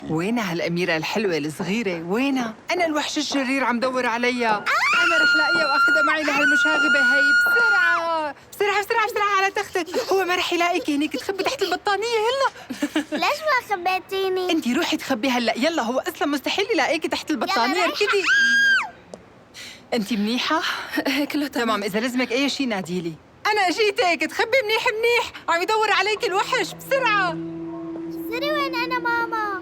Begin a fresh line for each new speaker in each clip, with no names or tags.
وينها هالأميرة الحلوة الصغيرة؟ وينها؟ أنا الوحش الشرير عم دور عليها. أنا رح لاقيها وأخذها معي لهالمشاغبة هي. بسرعة بسرعة بسرعة بسرعة على تختك. هو ما رح يلاقيك هنيك، تخبي تحت البطانية. يلا
ليش ما خبيتيني؟
أنتِ روحي تخبي هلأ. يلا، هو أصلاً مستحيل يلاقيكي تحت البطانية. اركضي. أنتِ منيحة؟
كله
تمام، إذا لزمك أي شيء ناديلي. أنا جيتك، تخبي منيح منيح، عم يدور عليك الوحش. بسرعة.
سري وين أنا ماما؟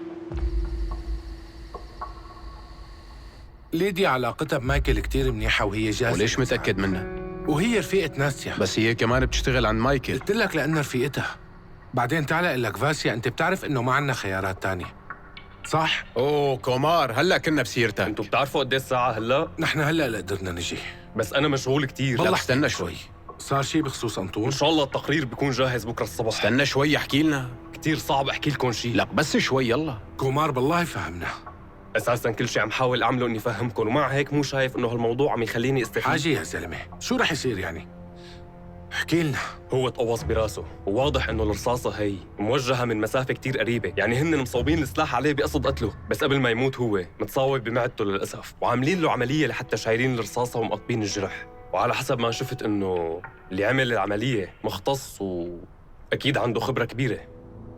ليديا علاقتها بمايكل كتير منيحة وهي جاهزة.
وليش متأكد منها؟
وهي رفيقة ناسيا.
بس هي كمان بتشتغل عند مايكل.
قلت لك لأنها رفيقتها. بعدين تعال أقول لك فاسيا، أنت بتعرف إنه ما عنا خيارات تانية، صح؟
اوه كومار، هلا كنا بسيرتك.
انتوا بتعرفوا قد ايه الساعة هلا؟
نحن هلا قدرنا نجي.
بس أنا مشغول كتير.
والله
لا
استنى شوي.
صار شيء بخصوص أنطون؟
إن شاء الله التقرير بيكون جاهز بكرة الصبح.
استنى شوي، احكي لنا.
كتير صعب أحكي لكم شيء.
لك بس شوي يلا.
كومار بالله فهمنا.
أساساً كل شيء عم حاول أعمله إني فهمكم، ومع هيك مو شايف إنه هالموضوع عم يخليني استفيد.
حاجة يا زلمة، شو رح يصير يعني؟ احكي لنا.
هو تقوص براسه، وواضح إنه الرصاصة هي موجهة من مسافة كتير قريبة، يعني هن مصوبين السلاح عليه بقصد قتله، بس قبل ما يموت هو متصاوب بمعدته للأسف، وعاملين له عملية لحتى شايلين الرصاصة ومقطبين الجرح، وعلى حسب ما شفت إنه اللي عمل العملية مختص وأكيد عنده خبرة كبيرة،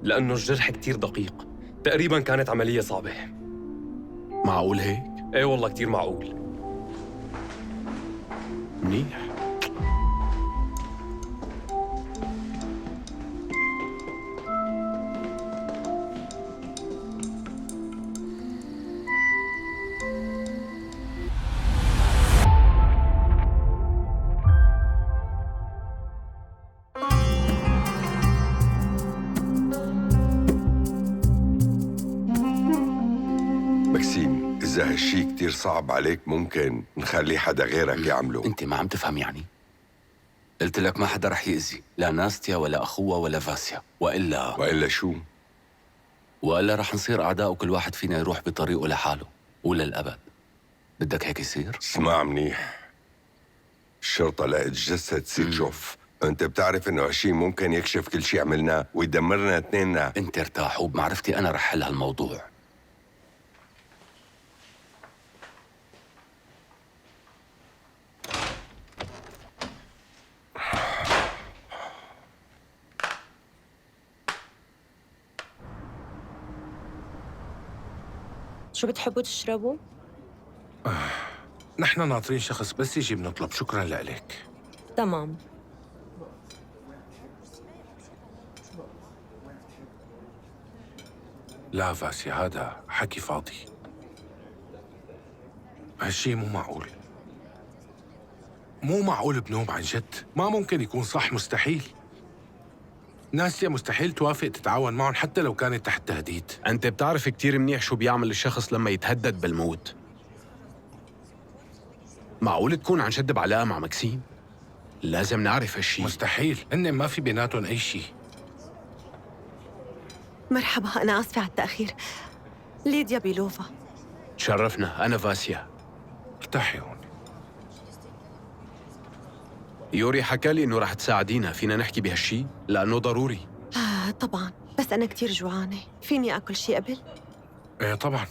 لأنه الجرح كتير دقيق. تقريباً كانت عملية صعبة.
معقول هيك؟
إيه والله كتير معقول.
منيح.
مكسيم، إذا هالشي كتير صعب عليك ممكن نخلي حدا غيرك يعمله.
انت ما عم تفهم يعني؟ قلت لك ما حدا رح يأذي لا ناستيا ولا أخوها ولا فاسيا،
وإلا شو؟
وإلا رح نصير أعداء وكل واحد فينا يروح بطريقه لحاله وللأبد. بدك هيك يصير؟
اسمع منيح، الشرطة لقت جثة سيتشوف. أنت بتعرف إنه هالشي ممكن يكشف كل شي عملناه ويدمرنا اثنيننا.
انت ارتاح، وبمعرفتي أنا رح حل هالموضوع.
شو بتحبوا تشربوا؟
نحن ناطرين شخص بس يجي بنطلب. شكراً لك.
تمام.
لا فاسيا، هذا حكي فاضي. هالشي مو معقول. مو معقول بنوم عن جد. ما ممكن يكون صح، مستحيل. ناسيا مستحيل توافق تتعاون معهم حتى لو كانت تحت تهديد.
انت بتعرف كتير منيح شو بيعمل الشخص لما يتهدد بالموت. معقول تكون عن جد بعلاقة مع مكسيم؟ لازم نعرف هالشي.
مستحيل، هن ما في بيناتهم أي شيء.
مرحبا، أنا آسفة على التأخير. ليديا بيلوفا.
تشرفنا، أنا فاسيا.
ارتاحي هون.
يوري حكى لي إنه رح تساعدينا، فينا نحكي بهالشي؟ لأنه ضروري.
طبعاً، بس أنا كتير جوعانة. فيني أكل شي قبل؟
ايه طبعاً.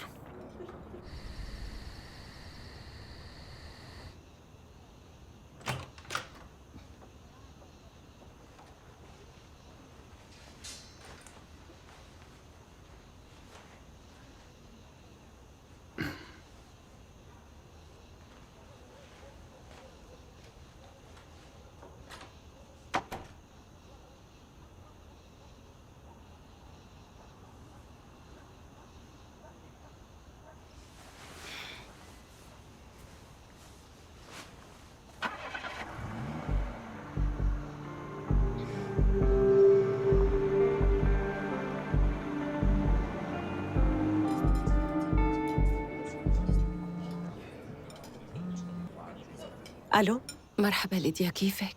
ألو؟
مرحبا ليديا، كيفك؟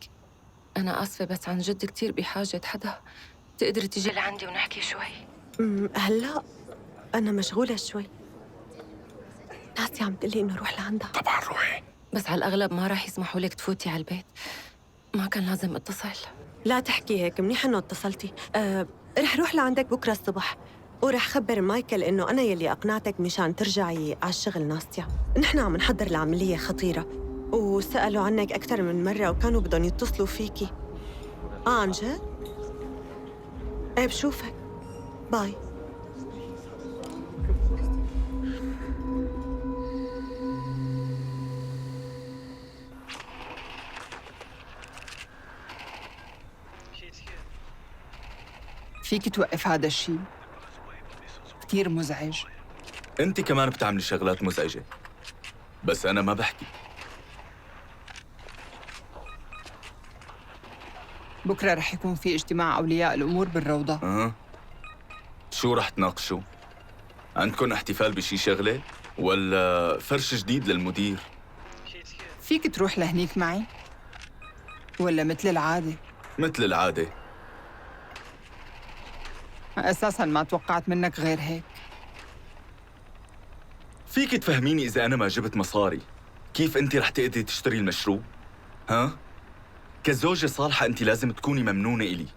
أنا آسفة بس عن جد كتير بحاجة حدا تقدر تيجي لعندي ونحكي شوي.
هلأ أنا مشغولة شوي. ناسي عم تقلي إنه روح لعندها.
طبعاً روحي.
بس على الأغلب ما راح يسمحوا لك تفوتي على البيت. ما كان لازم اتصل.
لا تحكي هيك، منيح إنه اتصلتي. رح روح لعندك بكرة الصبح. ورح خبر مايكل إنه أنا يلي أقنعتك مشان ترجعي على الشغل ناستيا. نحن عم نحضر لعملية خطيرة، وسألوا عنك أكثر من مرة وكانوا بدهم يتصلوا فيكي. عن جد؟ إيه بشوفك. باي.
فيك توقف هذا الشيء؟ كتير مزعج.
انت كمان بتعملي شغلات مزعجة، بس انا ما بحكي.
بكرة رح يكون في اجتماع أولياء الأمور بالروضة.
شو رح تناقشوا؟ عندكن احتفال بشي شغلة؟ ولا فرش جديد للمدير؟
فيك تروح لهنيك معي؟ ولا مثل العادة؟
مثل العادة.
أساساً ما توقعت منك غير هيك.
فيك تفهميني إذا أنا ما جبت مصاري كيف أنت رح تقدري تشتري المشروب؟ ها؟ كزوجة صالحة أنت لازم تكوني ممنونة إلي.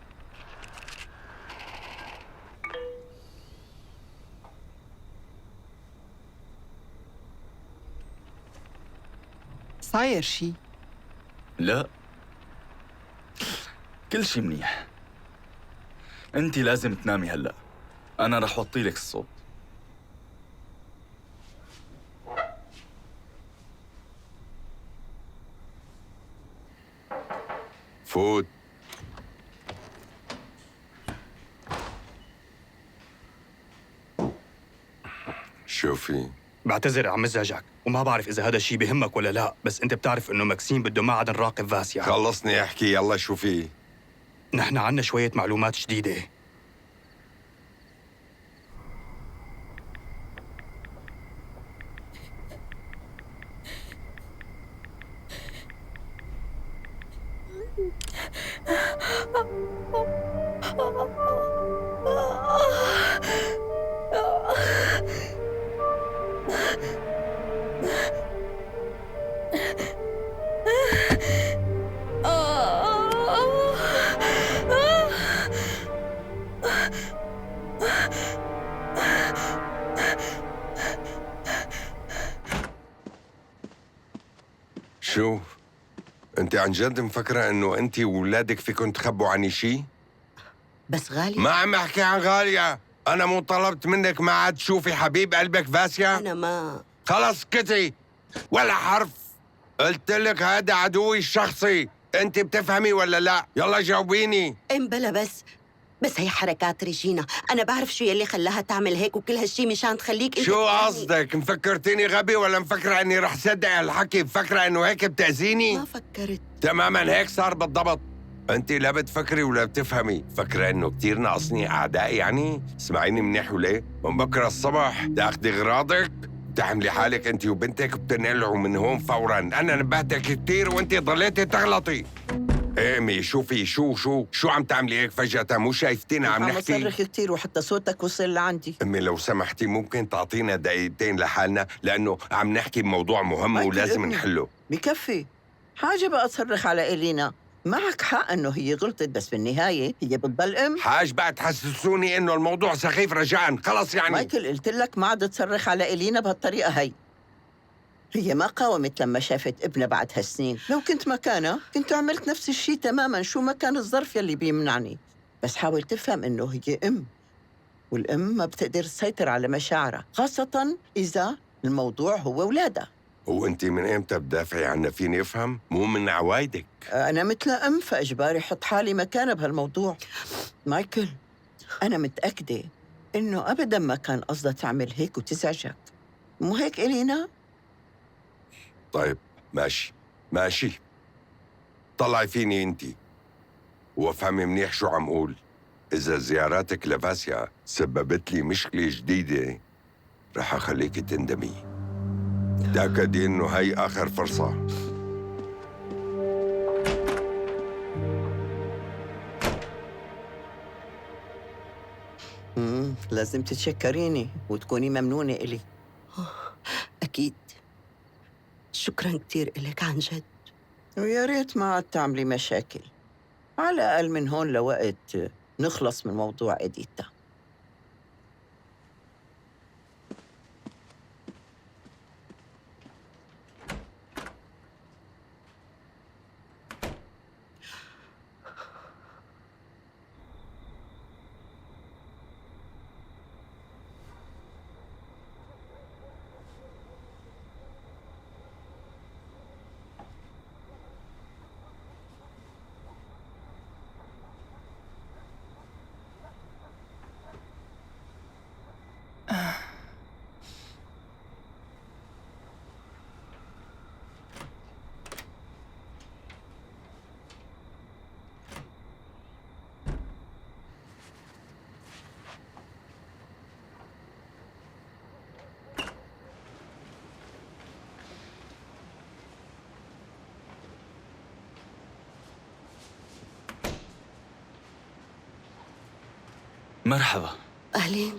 صاير شي؟
لا، كل شي منيح. أنت لازم تنامي هلأ. أنا رح وطي لك الصوت.
فوت. شوفي،
بعتذر عم ازعجك وما بعرف اذا هذا الشيء بهمك ولا لا، بس انت بتعرف انه ماكسيم بده ما عاد نراقب فاسيا.
خلصني احكي يلا. شوفي،
نحن عنا شوية معلومات جديدة.
شو انت عن جد مفكرة انه انت وولادك فيكن تخبوا عني شي؟
بس غالية.
ما عم احكي عن غالية. انا مو طلبت منك ما عاد تشوفي حبيب قلبك فاسيا؟
أنا ما
خلص سكتي ولا حرف. قلت لك هذا عدوي الشخصي. انت بتفهمي ولا لا؟ يلا جاوبيني.
بلا بس هي حركات ريجينا. أنا بعرف شو يلي خلاها تعمل هيك وكل هالشي مشان تخليك انت
شو قصدك؟ مفكرتيني غبي ولا مفكرة اني رح صدق هالحكي؟ مفكرة انه هيك بتأذيني؟
ما فكرت.
تماما هيك صار بالضبط. انت لا بتفكري ولا بتفهمي. فكرة انه كتير ناقصني اعداء يعني؟ اسمعيني منيح وليه؟ من بكره الصبح تاخدي اغراضك، تحملي حالك انت وبنتك وبتنقلعوا من هون فورا. انا نبهتك كتير وانت ضليتي تغلطي. ايمي شوفي شو عم تعملي هيك فجأة؟ مو شايفتينا عم نحكي؟
عم صرخ كتير وحتى صوتك وصل لعندي.
امي لو سمحتي ممكن تعطينا دقيقتين لحالنا، لانه عم نحكي بموضوع مهم ولازم نحله.
بكفي حاجة بقى تصرخ على إلينا. معك حق انه هي غلطت، بس بالنهاية هي بتضل ام.
حاج بقى تحسسوني انه الموضوع سخيف رجاء. خلص يعني.
مايكل قلت لك ما عاد تصرخ على إلينا بهالطريقة هي. هي ما قاومت لما شافت ابنها بعد هالسنين. لو كنت مكانها كنت عملت نفس الشيء تماما. شو ما كان الظرف يلي بيمنعني. بس حاول تفهم انه هي ام، والام ما بتقدر تسيطر على مشاعرها، خاصة اذا الموضوع هو اولادها.
وانت من امتى بتدافعي عنها؟ فيني افهم؟ مو من عوايدك.
انا مثل ام فاجباري حط حالي مكانها بهالموضوع. مايكل انا متأكدة انه ابدا ما كان قصدها تعمل هيك وتزعجك. مو هيك إلينا؟
طيب ماشي. طلعي فيني انت وافهمي منيح شو عم قول. اذا زياراتك لفاسيا سببت لي مشكلة جديدة رح اخليك تندمي. تأكدي انه هي اخر فرصة.
لازم تتشكريني وتكوني ممنونة إلي. أكيد. شكراً كتير إلك عن جد. ويا ريت ما عاد تعملي مشاكل. على الأقل من هون لوقت نخلص من موضوع إديتا.
مرحبا.
أهلين.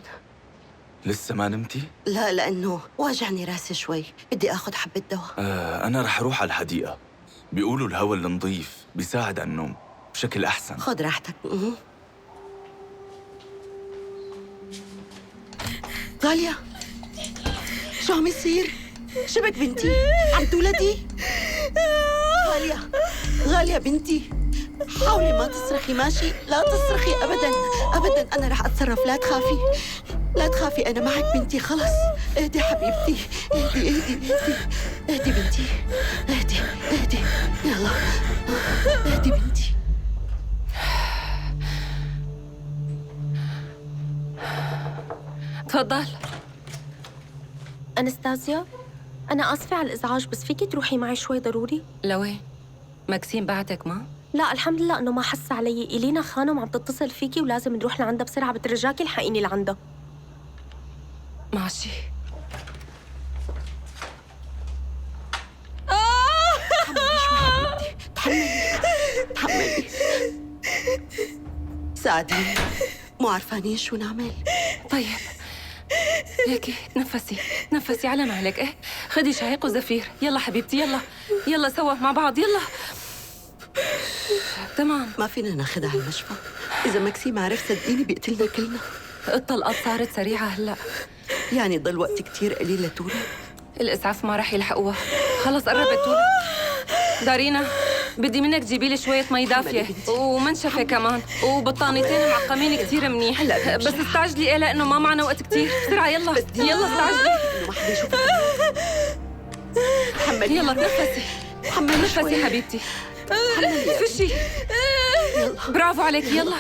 لسه ما نمتي؟
لا، لأنه واجعني راسي شوي، بدي آخذ حبة دواء.
أنا رح أروح على الحديقة. بيقولوا الهواء النظيف بيساعد على النوم بشكل أحسن.
خذ راحتك. غالية، شو عم يصير؟ شبك بنتي؟ عم تولدي؟ غالية بنتي، حاولي ما تصرخي ماشي؟ لا تصرخي أبداً أبداً، أنا رح أتصرف، لا تخافي لا تخافي، أنا معك بنتي، خلص. اهدي حبيبتي، اهدي بنتي، اهدي يلا، اهدي بنتي.
تفضل.
أنستازيا، أنا آسفة على الإزعاج، بس فيكي تروحي معي شوي ضروري؟
لوين؟ مكسيم بعتك ما؟
لا الحمد لله إنه ما حس علي. إلينا خانم عم تتصل فيكي ولازم نروح لعندها بسرعة، بترجاكي الحقيني لعندها.
ماشي.
تحملي. ساعديني، مو عارفانين شو نعمل.
طيب هيك تنفسي على مهلك. ايه خدي شهيق وزفير. يلا حبيبتي، يلا سوا مع بعض، يلا. تمام.
ما فينا ناخدها على المشفى، إذا مكسيم عرف صدقيني بيقتلنا كلنا.
الطلقات صارت سريعة هلأ،
يعني ضل وقت كتير قليل لتولد.
الإسعاف ما رح يلحقوها، خلص قربت تولد. دارينا، بدي منك تجيبي لي شوية مي دافية ومنشفة كمان وبطانيتين معقمين كتير منيح. بس استعجلي، إيه لأنه ما معنا وقت كتير. بسرعة يلا استعجلي.
إنه ما حدا يشوفك. تحملي،
يلا تنفسي حبيبتي. فشي. برافو عليك، يلا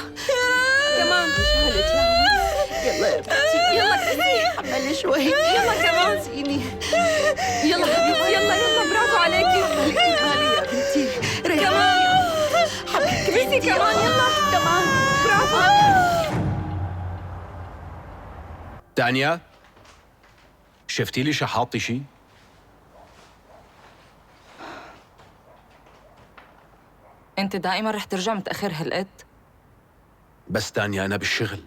كمان.
يلا يا بنتي،
يلا كفي.
حملي شوي،
يلا كمان. يلا حبيبتي، يلا برافو عليكي.
مالي يا بنتي،
كمان
حبيبتي
كمان، يلا
كمان،
برافو.
تانيا، شفتي لي شحاطي شي؟
انت دائما رح ترجع متأخر هالقد؟
بس تانيا أنا بالشغل،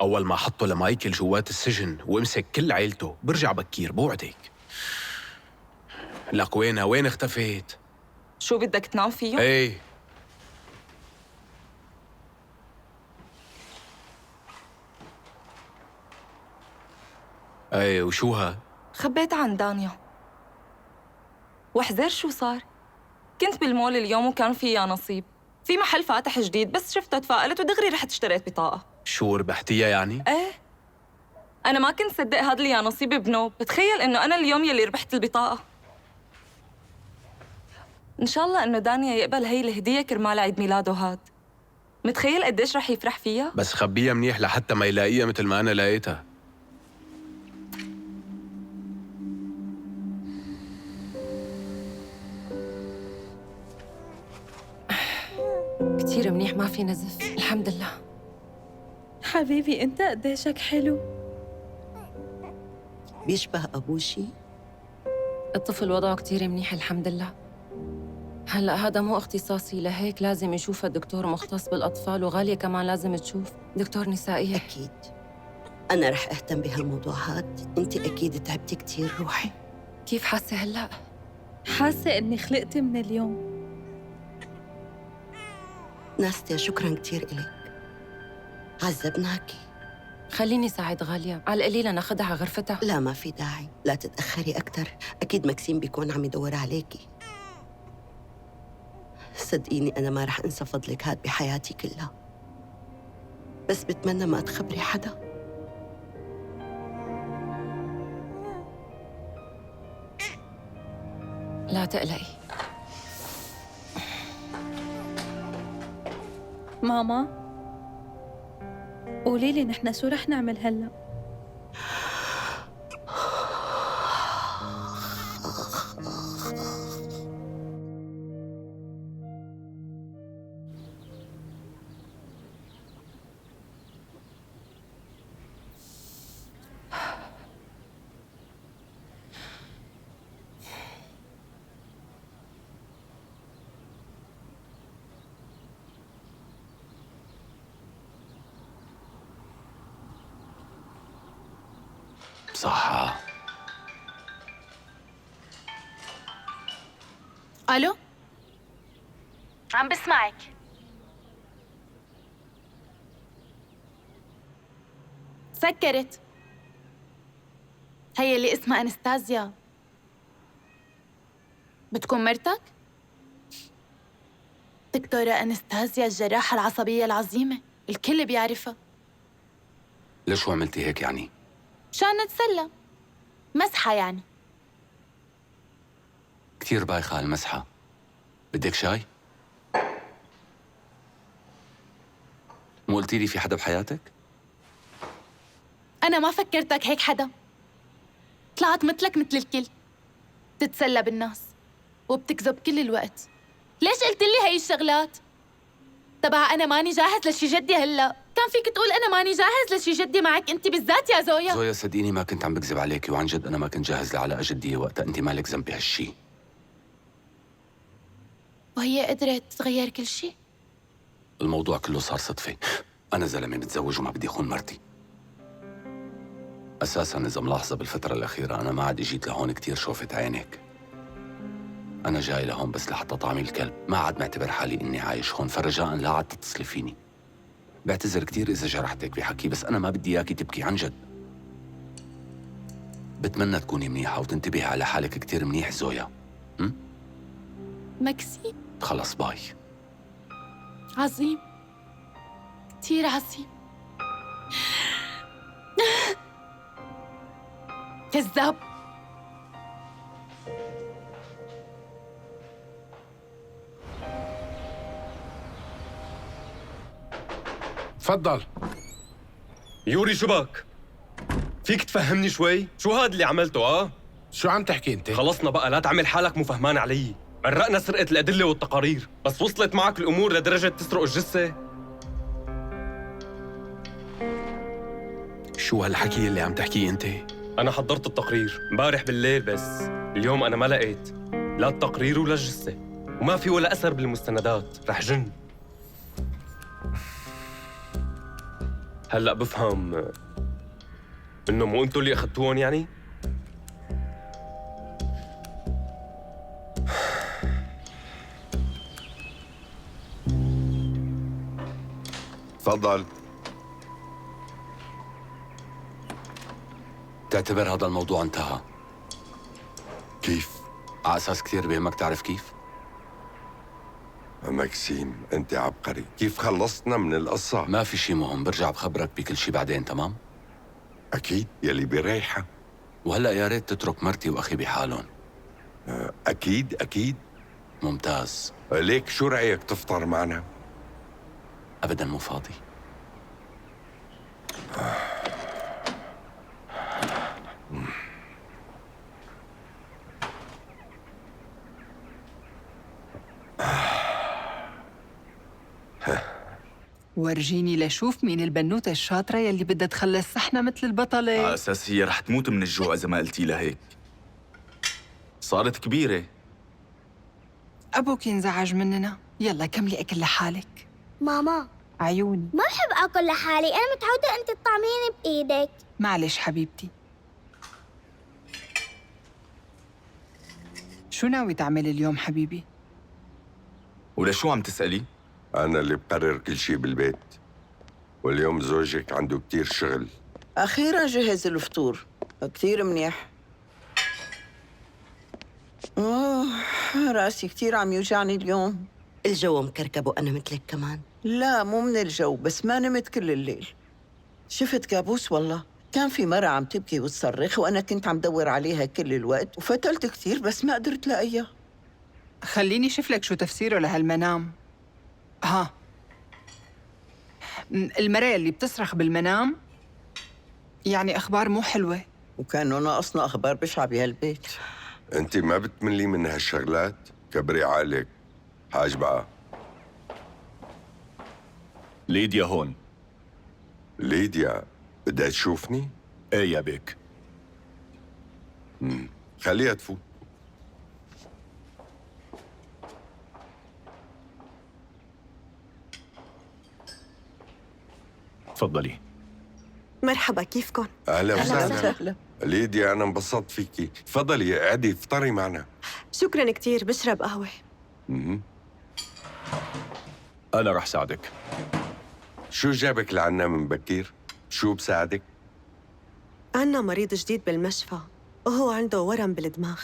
أول ما حطوا لمايكل جوات السجن وامسك كل عيلته برجع بكير، بوعدك. لك وين اختفيت؟
شو بدك تنام فيه؟
ايه ايه، وشو ها؟
خبيت عن دانيا. وحزر شو صار؟ كنت بالمول اليوم وكان في يا نصيب، في محل فاتح جديد، بس شفتها تفائلت ودغري رحت اشتريت بطاقة.
شو ربحتيها يعني؟
ايه، أنا ما كنت صدق هذا اللي يا نصيب بنوب، بتخيل إنه أنا اليوم يلي ربحت البطاقة. إن شاء الله إنه دانيا يقبل هي الهدية كرمال عيد ميلاده هاد. متخيل قديش رح يفرح فيها؟
بس خبيها منيح لحتى ما يلاقيها مثل ما أنا لقيتها.
كتير منيح، ما في نزف، الحمد لله.
حبيبي أنت قديشك حلو.
بيشبه أبوه شي؟
الطفل وضعه كتير منيح الحمد لله. هلأ هذا مو اختصاصي، لهيك لازم يشوفها دكتور مختص بالأطفال، وغالية كمان لازم تشوف دكتور نسائية.
أكيد أنا رح أهتم بهالموضوع هاد. أنت أكيد تعبتي كتير، روحي.
كيف حاسة هلأ؟
حاسة إني خلقت من اليوم.
ناستيا، شكراً كتير إلك، عذبناكي.
خليني ساعد غالية، على القليلة ناخدها على غرفتها.
لا ما في داعي، لا تتأخري أكتر، أكيد مكسيم بيكون عم يدور عليكي. صدقيني أنا ما رح أنسى فضلك هاد بحياتي كلها، بس بتمنى ما تخبري حدا.
لا تقلقي.
ماما، قولي لي نحن شو رح نعمل هلا؟
وصحة.
الو، عم بسمعك. سكرت. هي اللي اسمها أنستازيا. بتكون مرتك؟ دكتورة أنستازيا الجراحة العصبية العظيمة، الكل بيعرفها.
ليش شو عملتي هيك يعني؟
مشان نتسلى، مسحة يعني.
كتير بايخة هالمسحة. بدك شاي؟ مو قلتي لي في حدا بحياتك؟
أنا ما فكرتك هيك حدا. طلعت مثلك مثل الكل، بتتسلى بالناس وبتكذب كل الوقت. ليش قلت لي هي الشغلات؟ تبع أنا ماني جاهز لشي جدي هلا، كان فيك تقول أنا ماني جاهز لشي جدي معك أنت بالذات يا زويا.
زويا صدقيني ما كنت عم بكذب عليكي، وعن جد أنا ما كنت جاهز لعلاقة جدية وقتها، أنت مالك ذنب بهالشي.
وهي قدرت تغير كل شيء؟
الموضوع كله صار صدفة. أنا زلمة متزوج وما بدي أخون مرتي. أساساً إذا ملاحظة بالفترة الأخيرة أنا ما عاد جيت لهون كتير شوفت عينك. أنا جاي لهون بس لحتى طعمي الكلب، ما عاد معتبر حالي إني عايش هون، فرجاءً لا عاد تتصلي فيني. بعتذر كتير إذا جرحتك بحكي، بس أنا ما بدي إياكي تبكي عن جد. بتمنى تكوني منيحة وتنتبهي على حالك كتير منيح زويا.
مكسي.
خلص باي.
عظيم، كتير عظيم. كذاب.
تفضل.
يوري شبك، فيك تفهمني شوي؟ شو هاد اللي عملته
شو عم تحكي انت؟
خلصنا بقى، لا تعمل حالك مو فهمان علي. مرقنا سرقة الأدلة والتقارير، بس وصلت معك الأمور لدرجة تسرق الجثة؟
شو هالحكي اللي عم تحكيه انت؟
أنا حضرت التقرير امبارح بالليل، بس اليوم أنا ما لقيت لا التقرير ولا الجثة، وما في ولا أثر بالمستندات. رح جن. هلأ بفهم إنه مو أنتوا اللي أخذتوهم يعني؟
تفضل.
تعتبر هذا الموضوع انتهى؟
كيف؟
على أساس كثير بهمك تعرف كيف؟
مكسيم أنت عبقري، كيف خلصنا من القصة؟
ما في شي مهم، برجع بخبرك بكل شي بعدين، تمام؟
أكيد، يلي بريحة.
وهلأ يا ريت تترك مرتي وأخي بحالهم.
أكيد أكيد.
ممتاز.
ليك شو رأيك تفطر معنا؟
أبداً مو فاضي.
ورجيني لشوف مين البنوتة الشاطرة يلي بدها تخلص صحنا مثل البطلة.
على أساس هي رح تموت من الجوع إذا ما قلتي لها هيك. صارت كبيرة.
أبوك ينزعج مننا. يلا كملي أكل لحالك.
ماما،
عيوني.
ما بحب أكل لحالي، أنا متعودة أنت تطعميني بإيدك.
معلش حبيبتي. شو ناوي تعمل اليوم حبيبي؟
ولشو عم تسألي؟
أنا اللي بقرر كل شيء بالبيت، واليوم زوجك عنده كتير شغل.
أخيراً جهز الفطور، كتير منيح. راسي كتير عم يوجعني اليوم.
الجو مكركب وأنا مثلك كمان.
لا مو من الجو، بس ما نمت كل الليل. شفت كابوس والله، كان في مرة عم تبكي وتصرخ وأنا كنت عم دور عليها كل الوقت، وفتلت كتير بس ما قدرت لاقيها.
خليني شوف لك شو تفسيره لهالمنام. المرأة اللي بتصرخ بالمنام يعني أخبار مو حلوة.
وكانوا ناقصنا أخبار بشعة بهالبيت.
أنت ما بتملي من هالشغلات؟ كبري عقلك. حاج بقى.
ليديا هون.
ليديا بدها تشوفني؟
ايه يا بيك.
خليها تفوت.
تفضلي.
مرحبا، كيفكن؟
أهلا وسهلا. ليديا أنا انبسطت فيكي، تفضلي قعدي افطري معنا.
شكراً كتير، بشرب قهوة.
أنا رح ساعدك.
شو جابك لعنا من بكير؟ شو بساعدك؟
عنا مريض جديد بالمشفى وهو عنده ورم بالدماغ.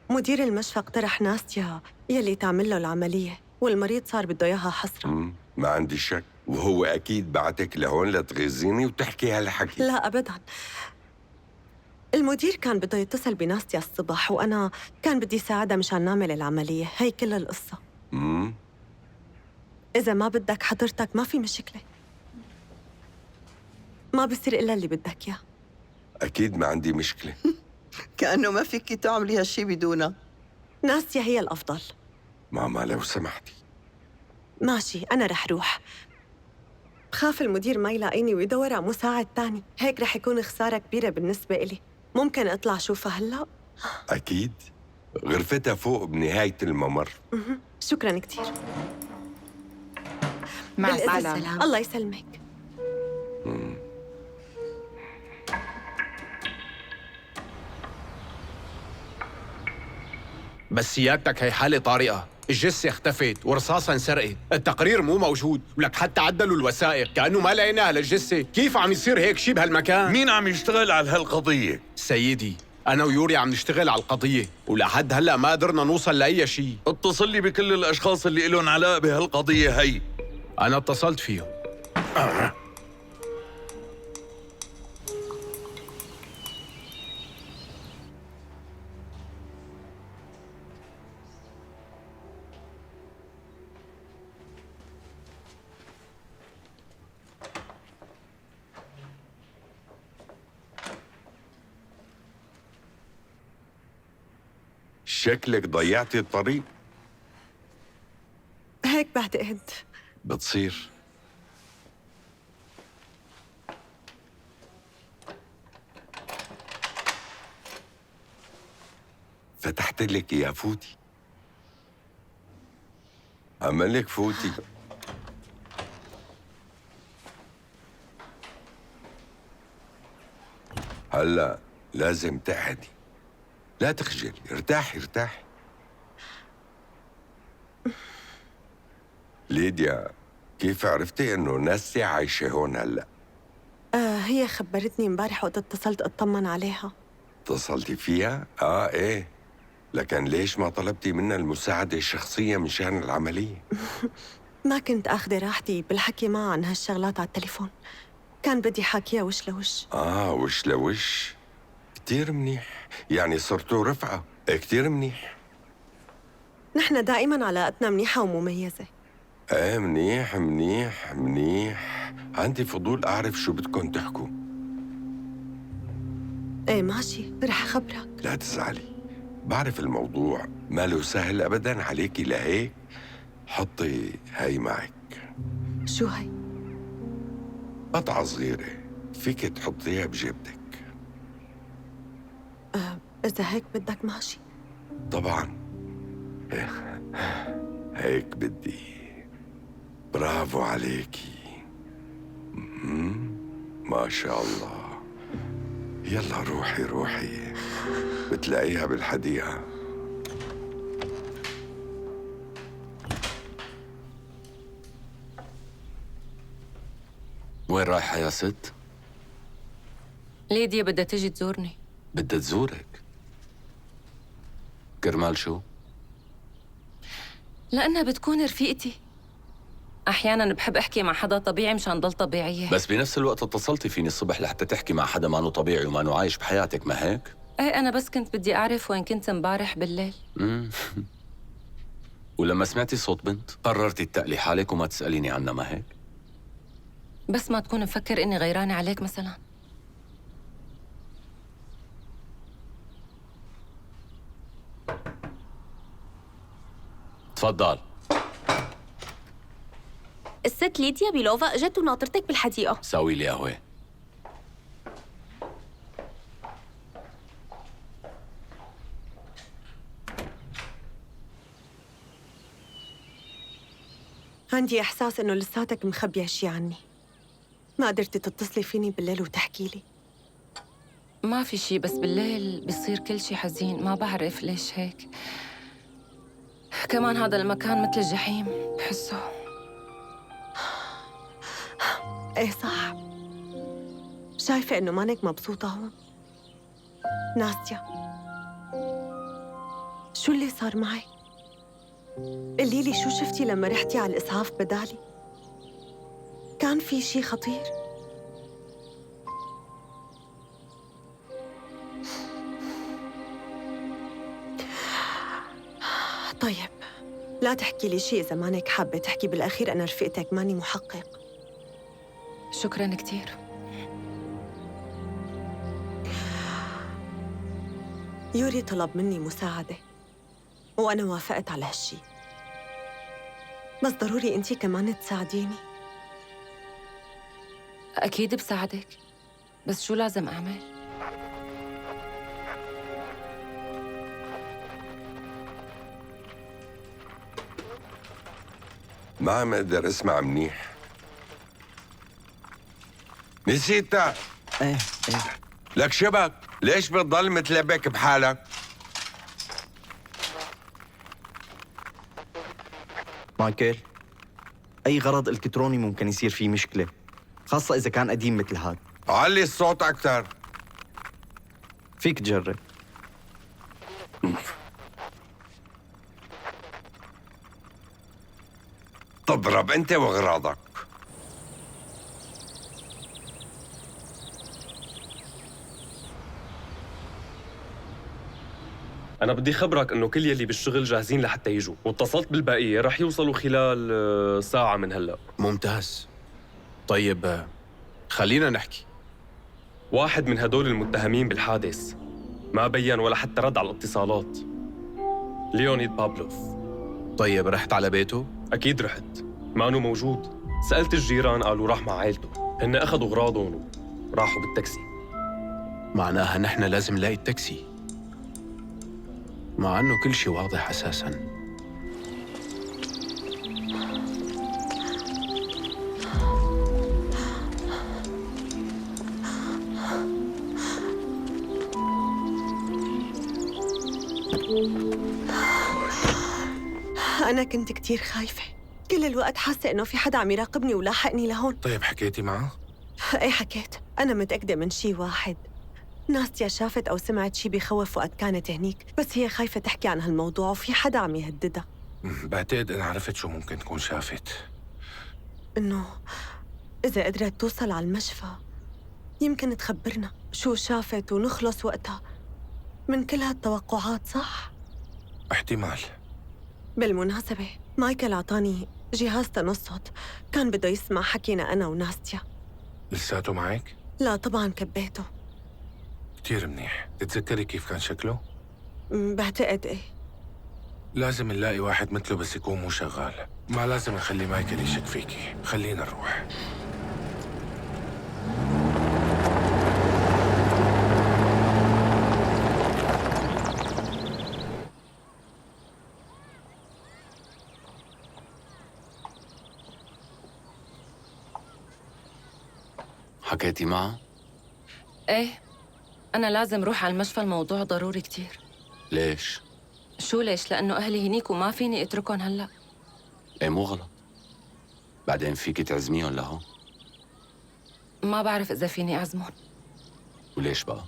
مدير المشفى اقترح ناستيا يلي تعمل له العملية، والمريض صار بده إياها حسرة.
ما عندي شك، وهو أكيد بعتك لهون لتغيظيني وتحكي هالحكي.
لا أبداً، المدير كان بده يتصل بناستيا الصبح وأنا كان بدي ساعدها مشان نعمل العملية. هي كل القصة. إذا ما بدك حضرتك ما في مشكلة، ما بصير إلا اللي بدك إياه.
أكيد ما عندي مشكلة.
كأنه ما فيكي تعملي هالشي بدونها.
ناستيا هي الأفضل.
ماما لو سمحتي.
ماشي، أنا رح روح. بخاف المدير ما يلاقيني ويدور على مساعد تاني، هيك رح يكون خسارة كبيرة بالنسبة إلي. ممكن أطلع شوفها هلأ؟
أكيد، غرفتها فوق بنهاية الممر.
شكراً كتير.
مع
بالإذن.
السلامة.
الله يسلمك.
بس سيادتك هي حالة طارئة، الجثة اختفت ورصاصة انسرقت، التقرير مو موجود، ولك حتى عدلوا الوثائق كأنه ما لقيناها للجثة. كيف عم يصير هيك شي بهالمكان؟
مين عم يشتغل على هالقضية؟
سيدي أنا ويوري عم نشتغل على القضية، ولحد هلأ ما قدرنا نوصل لأي شيء.
اتصل لي بكل الأشخاص اللي إلهم علاقة بهالقضية هي.
أنا اتصلت فيهم.
شكلك ضيعتي الطريق.
هيك بعتقد.
بتصير. فتحت لك يا فوتي. عملك فوتي. هلا لازم تقعدي، لا تخجلي، ارتاحي ارتاحي. ليديا، كيف عرفتي انه ناستيا عايشة هون هلا؟
هي خبرتني امبارح وقت اتصلت اطمن عليها.
اتصلتي فيها؟ ايه، لكن ليش ما طلبتي منها المساعدة الشخصية مشان العملية؟
ما كنت اخذ راحتي بالحكي معها عن هالشغلات على التليفون، كان بدي حاكيها وش لوش.
وش لوش؟ كتير منيح، يعني صرتوا رفقة. كتير منيح.
نحن دائما علاقتنا منيحة ومميزة.
منيح منيح منيح. عندي فضول أعرف شو بدكم تحكوا.
ماشي، رح أخبرك.
لا تزعلي، بعرف الموضوع ما له سهل أبداً عليكي، لهيك حطي هاي معك.
شو هاي؟
قطعة صغيرة، فيك تحطيها بجيبتك.
إذا هيك بدك ماشي.
طبعاً، هيك بدي. برافو عليكي. ما شاء الله. يلا روحي روحي، بتلاقيها بالحديقة.
وين رايحة يا ست؟
ليديا بدها تيجي تزورني.
بدها تزورك؟ كرمال شو؟
لأنها بتكون رفيقتي. أحياناً بحب أحكي مع حدا طبيعي مشان ضل طبيعية.
بس بنفس الوقت اتصلتي فيني الصبح لحتى تحكي مع حدا مانو طبيعي ومانو عايش بحياتك، ما هيك؟
ايه، أنا بس كنت بدي أعرف وين كنت امبارح بالليل.
ولما سمعتي صوت بنت قررتي تتقلي حالك وما تسأليني عنها، ما هيك؟
بس ما تكون مفكر إني غيرانة عليك مثلاً.
تفضل.
الست ليديا بلوفا اجت وناطرتك بالحديقة.
سوي لي قهوة.
عندي إحساس إنه لساتك مخبية شي عني. ما قدرتي تتصلي فيني بالليل وتحكي لي.
ما في شي، بس بالليل بيصير كل شي حزين، ما بعرف ليش هيك. كمان هذا المكان مثل الجحيم بحسه.
ايه صح. شايفة إنه مانك مبسوطة هون؟ ناستيا، شو اللي صار معك؟ قولي لي شو شفتي لما رحتي على الإسعاف بدالي؟ كان في شي خطير؟ طيب، لا تحكي لي شي إذا مانك حابة تحكي. بالأخير أنا رفيقتك، ماني محقق.
شكراً كتير.
يوري طلب مني مساعدة وأنا وافقت على هالشي، بس ضروري أنتي كمان تساعديني.
أكيد بساعدك، بس شو لازم أعمل؟
ما عم اقدر اسمع منيح. نسيتها؟
ايه.
لك شبك، ليش بتضل متلبك بحالك؟
مايكل، أي غرض إلكتروني ممكن يصير فيه مشكلة، خاصة إذا كان قديم مثل هاد.
علي الصوت أكثر.
فيك تجرب.
تضرب أنت وأغراضك.
أنا بدي خبرك إنه كل يلي بالشغل جاهزين لحتى يجوا، واتصلت بالبقية رح يوصلوا خلال ساعة من هلأ.
ممتاز. طيب خلينا نحكي.
واحد من هدول المتهمين بالحادث ما بين ولا حتى رد على الاتصالات. ليونيد بابلوف.
طيب رحت على بيته؟
أكيد رحت، مانو موجود. سألت الجيران قالوا راح مع عائلته، هن أخذوا أغراضهم وراحوا بالتاكسي.
معناها نحن لازم نلاقي التاكسي، مع أنه كل شيء واضح أساساً.
أنا كنت كتير خايفة، كل الوقت حاسة إنه في حدا عم يراقبني ولاحقني لهون.
طيب حكيتي معه؟
إيه حكيت. أنا متأكدة من شي واحد، ناستيا شافت أو سمعت شي بخوف وقت كانت هنيك، بس هي خايفة تحكي عن هالموضوع وفي حدا عم يهددها.
بعتقد أنا عرفت شو ممكن تكون شافت.
إنه إذا قدرت توصل على المشفى يمكن تخبرنا شو شافت ونخلص وقتها من كل هالتوقعات، صح؟
احتمال.
بالمناسبة مايكل عطاني جهاز تنصت، كان بده يسمع حكينا أنا وناستيا.
لساته معك؟
لا طبعاً كبيته.
كتير منيح. تتذكري كيف كان شكله؟
بعتقد إيه.
لازم نلاقي واحد مثله بس يكون مو شغال. ما لازم نخلي مايكل يشك فيكي. خلينا نروح.
حكيتي معه؟
ايه، أنا لازم روح على المشفى، الموضوع ضروري كتير.
ليش؟
شو ليش؟ لأنه أهلي هنيك وما فيني أتركهم هلأ.
ايه مو غلط، بعدين فيكي تعزميهم لهون.
ما بعرف إذا فيني أعزمهم.
وليش بقى؟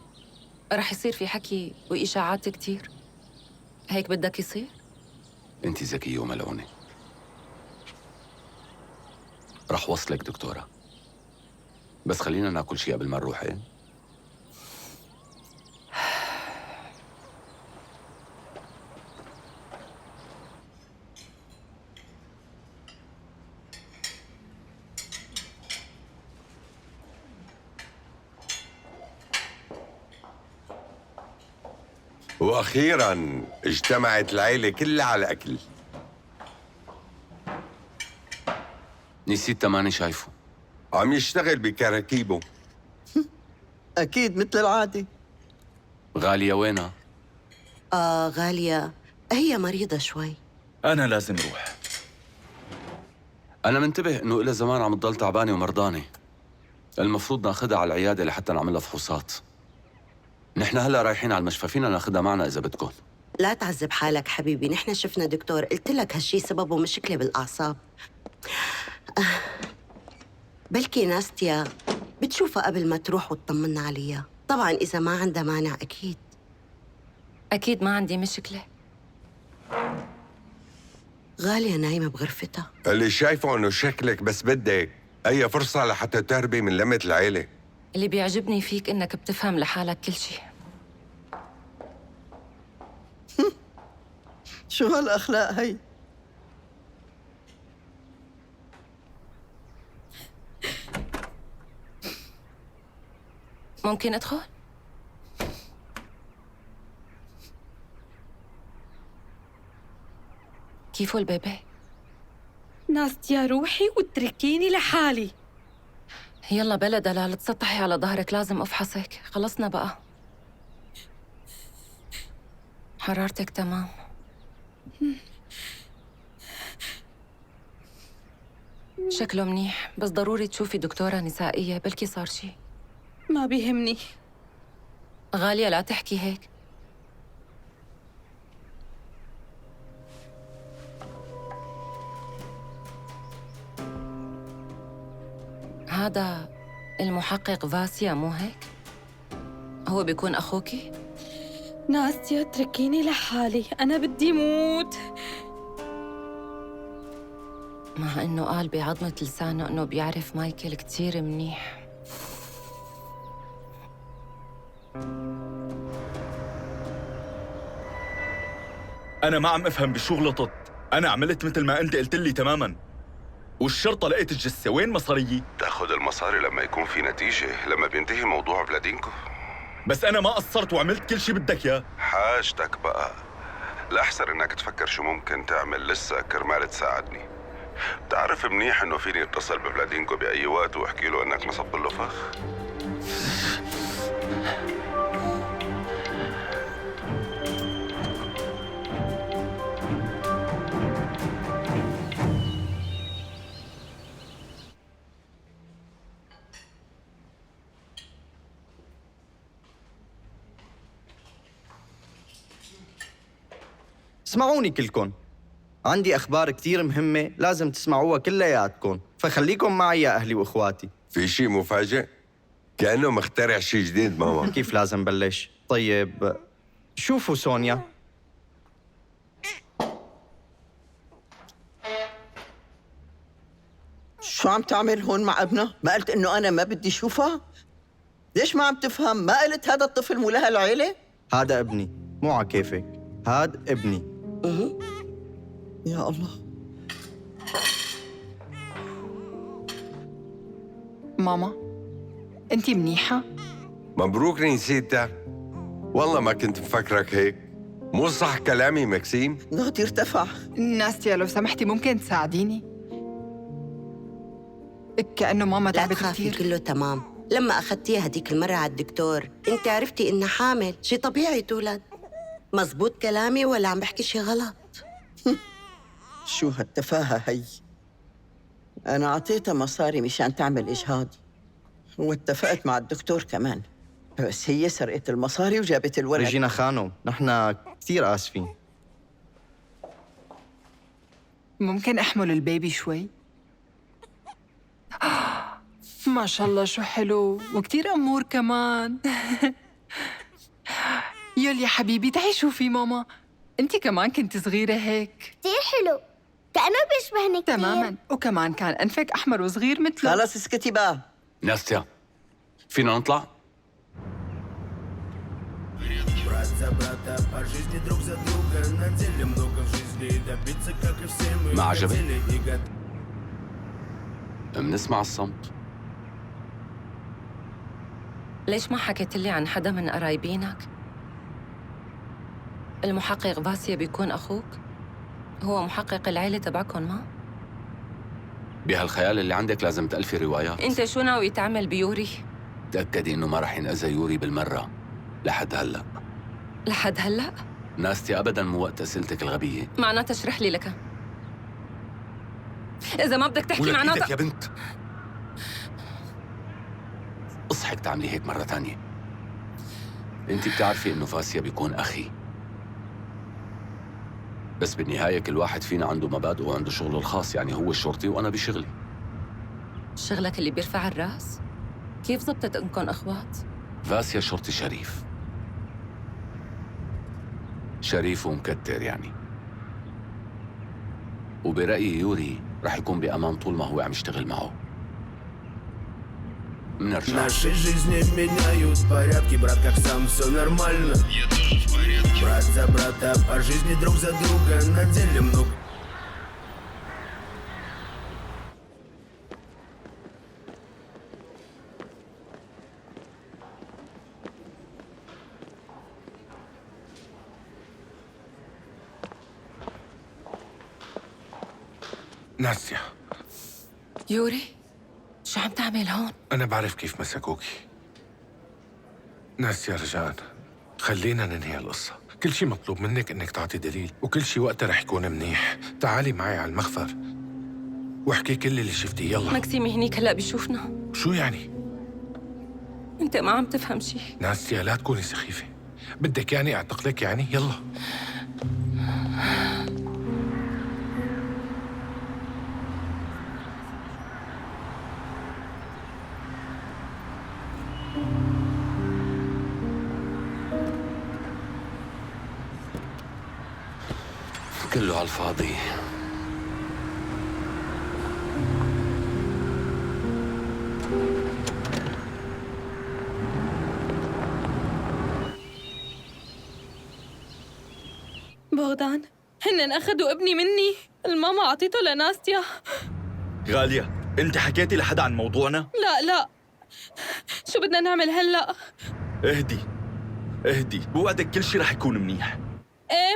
رح يصير في حكي وإشاعات كتير. هيك بدك يصير؟
انت ذكية وملعونة. رح وصلك دكتورة، بس خلينا ناكل شيء قبل ما نروح. ايه
وأخيراً اجتمعت العيلة كلها على الأكل.
نسيت ماني شايفه.
عم يشتغل بكراكيبه.
أكيد مثل العادة.
غالية وينها؟
غالية هي مريضة شوي.
أنا لازم روح.
أنا منتبه إنه إلى زمان عم تضل تعبانة ومرضانة. المفروض ناخدها على العيادة لحتى نعملها فحوصات. نحن هلا رايحين على المشفى، فينا ناخدها معنا اذا بدكم.
لا تعذب حالك حبيبي، نحن شفنا دكتور، قلت لك هالشي سببه مشكلة بالأعصاب. بلكي ناستيا بتشوفها قبل ما تروح وتطمنا عليها، طبعاً إذا ما عندها مانع.
أكيد ما عندي مشكلة.
غالية نايمة بغرفتها.
اللي شايفه انه شكلك بس بدك اي فرصة لحتى تهربي من لمة العيلة.
اللي بيعجبني فيك إنك بتفهم لحالك كل شيء.
شو هالأخلاق هي؟
ممكن أدخل؟ كيفو البيبي؟
ناستيا روحي واتركيني لحالي.
يلا بلا دلال، تسطحي على ظهرك، لازم أفحصك. خلصنا بقى. حرارتك تمام. شكله منيح، بس ضروري تشوفي دكتورة نسائية، بلكي صار شي.
ما بيهمني.
غالية لا تحكي هيك. هذا المحقق فاسيا مو هيك؟ هو بيكون أخوكي؟
ناستيا اتركيني لحالي، أنا بدي موت.
مع إنه قال بعظمة لسانه إنه بيعرف مايكل كتير منيح.
أنا ما عم أفهم بشو غلطت. أنا عملت مثل ما أنت قلت لي تماماً. والشرطة لقيت الجثة، وين مصاريي؟
تاخد المصاري لما يكون في نتيجة، لما بينتهي موضوع فلادينكو.
بس أنا ما قصرت وعملت كل شي بدك ياه.
حاجتك بقى. الأحسن إنك تفكر شو ممكن تعمل لسه كرمال تساعدني. بتعرف منيح إنه فيني اتصل بفلادينكو بأي وقت وأحكي له إنك نصبت له فخ.
اسمعوني كلكم، عندي أخبار كتير مهمة لازم تسمعوها كلياتكم، فخليكم معي يا أهلي وإخواتي.
في شيء مفاجئ؟ كأنه مخترع شيء جديد ماما.
كيف لازم بلش؟ طيب شوفوا سونيا.
شو عم تعمل هون مع ابنها؟ ما قلت إنه أنا ما بدي شوفها؟ ليش ما عم تفهم؟ ما قلت هذا الطفل مو لها العيلة؟
هذا ابني، مو على كيفك، هاد ابني.
يا الله.
ماما، أنتِ منيحة؟
مبروك نسيتها. والله ما كنت مفكرك هيك. مو صح كلامي مكسيم؟
ضغطي ارتفع.
ناستيا لو سمحتي ممكن تساعديني؟ كأنه ماما تعبت
لا تخافي، كله تمام. لما أخذتيها هديك المرة على الدكتور، أنت عرفتي إنها حامل، شي طبيعي تولد. مزبوط كلامي ولا عم بحكي شي غلط؟
شو هالتفاهة هي؟ أنا أعطيتها مصاري مشان تعمل إجهاض، واتفقت مع الدكتور كمان، بس هي سرقت المصاري وجابت الورق.
ريجينا خانم، نحن كتير آسفين.
ممكن أحمل البيبي شوي؟ ما شاء الله شو حلو وكتير أمور كمان. يول يا حبيبي تعي شوفي ماما، انتي كمان كنت صغيرة هيك.
كتير حلو، كأنه بيشبهني كتير.
تماماً، وكمان كان أنفك أحمر وصغير مثله.
خلص اسكتي بقى.
ناستيا، فينا نطلع؟ ما عجبك؟ منسمع الصمت.
ليش ما حكيت لي عن حدا من قرايبينك؟ المحقق فاسيا بيكون أخوك؟ هو محقق العيلة تبعكم ما؟
بهالخيال اللي عندك لازم تألفي روايات.
أنت شو ناوي تعمل بيوري؟
تأكدي إنه ما رح ينأذى يوري بالمرة لحد هلأ.
لحد هلأ؟
ناستيا أبداً مو وقت أسئلتك الغبية.
معناتها اشرح لي لك. إذا ما بدك تحكي
ولك
معناتها
إيدك يا بنت. اصحك تعملي هيك مرة تانية. انت بتعرفي انه فاسيا بيكون اخي، بس بالنهاية كل واحد فينا عنده مبادئ وعنده شغله الخاص. يعني هو الشرطي وأنا بشغلي.
شغلك اللي بيرفع الراس؟ كيف زبطت انكم اخوات؟
فاسيا شرطي شريف، شريف ومكتر يعني، وبرأيي يوري رح يكون بأمان طول ما هو عم يشتغل معه. منرجع.
Наши жизни меняют порядки, брат, как сам, все нормально. Я тоже в порядке. Брат за брата, по жизни друг за друга, на деле много.
ناسيا،
يوري شو عم تعمل هون؟
أنا بعرف كيف مسكوكي. ناسيا رجاءً خلينا ننهي القصة. كل شي مطلوب منك إنك تعطي دليل، وكل شي وقتها رح يكون منيح. تعالي معي على المخفر واحكي كل اللي شفتيه. يلا.
مكسيم هنيك هلا بيشوفنا.
شو يعني؟
انت ما عم تفهم شي.
ناسيا لا تكوني سخيفة. بدك يعني أعتقلك يعني؟ يلا.
كله على الفاضي.
بوغدان، هن أخذوا ابني مني. الماما عطيته لناستيا.
غالية، انت حكيتي لحدا عن موضوعنا؟
لا، شو بدنا نعمل هلأ؟
اهدي، بوعدك كل شي رح يكون منيح.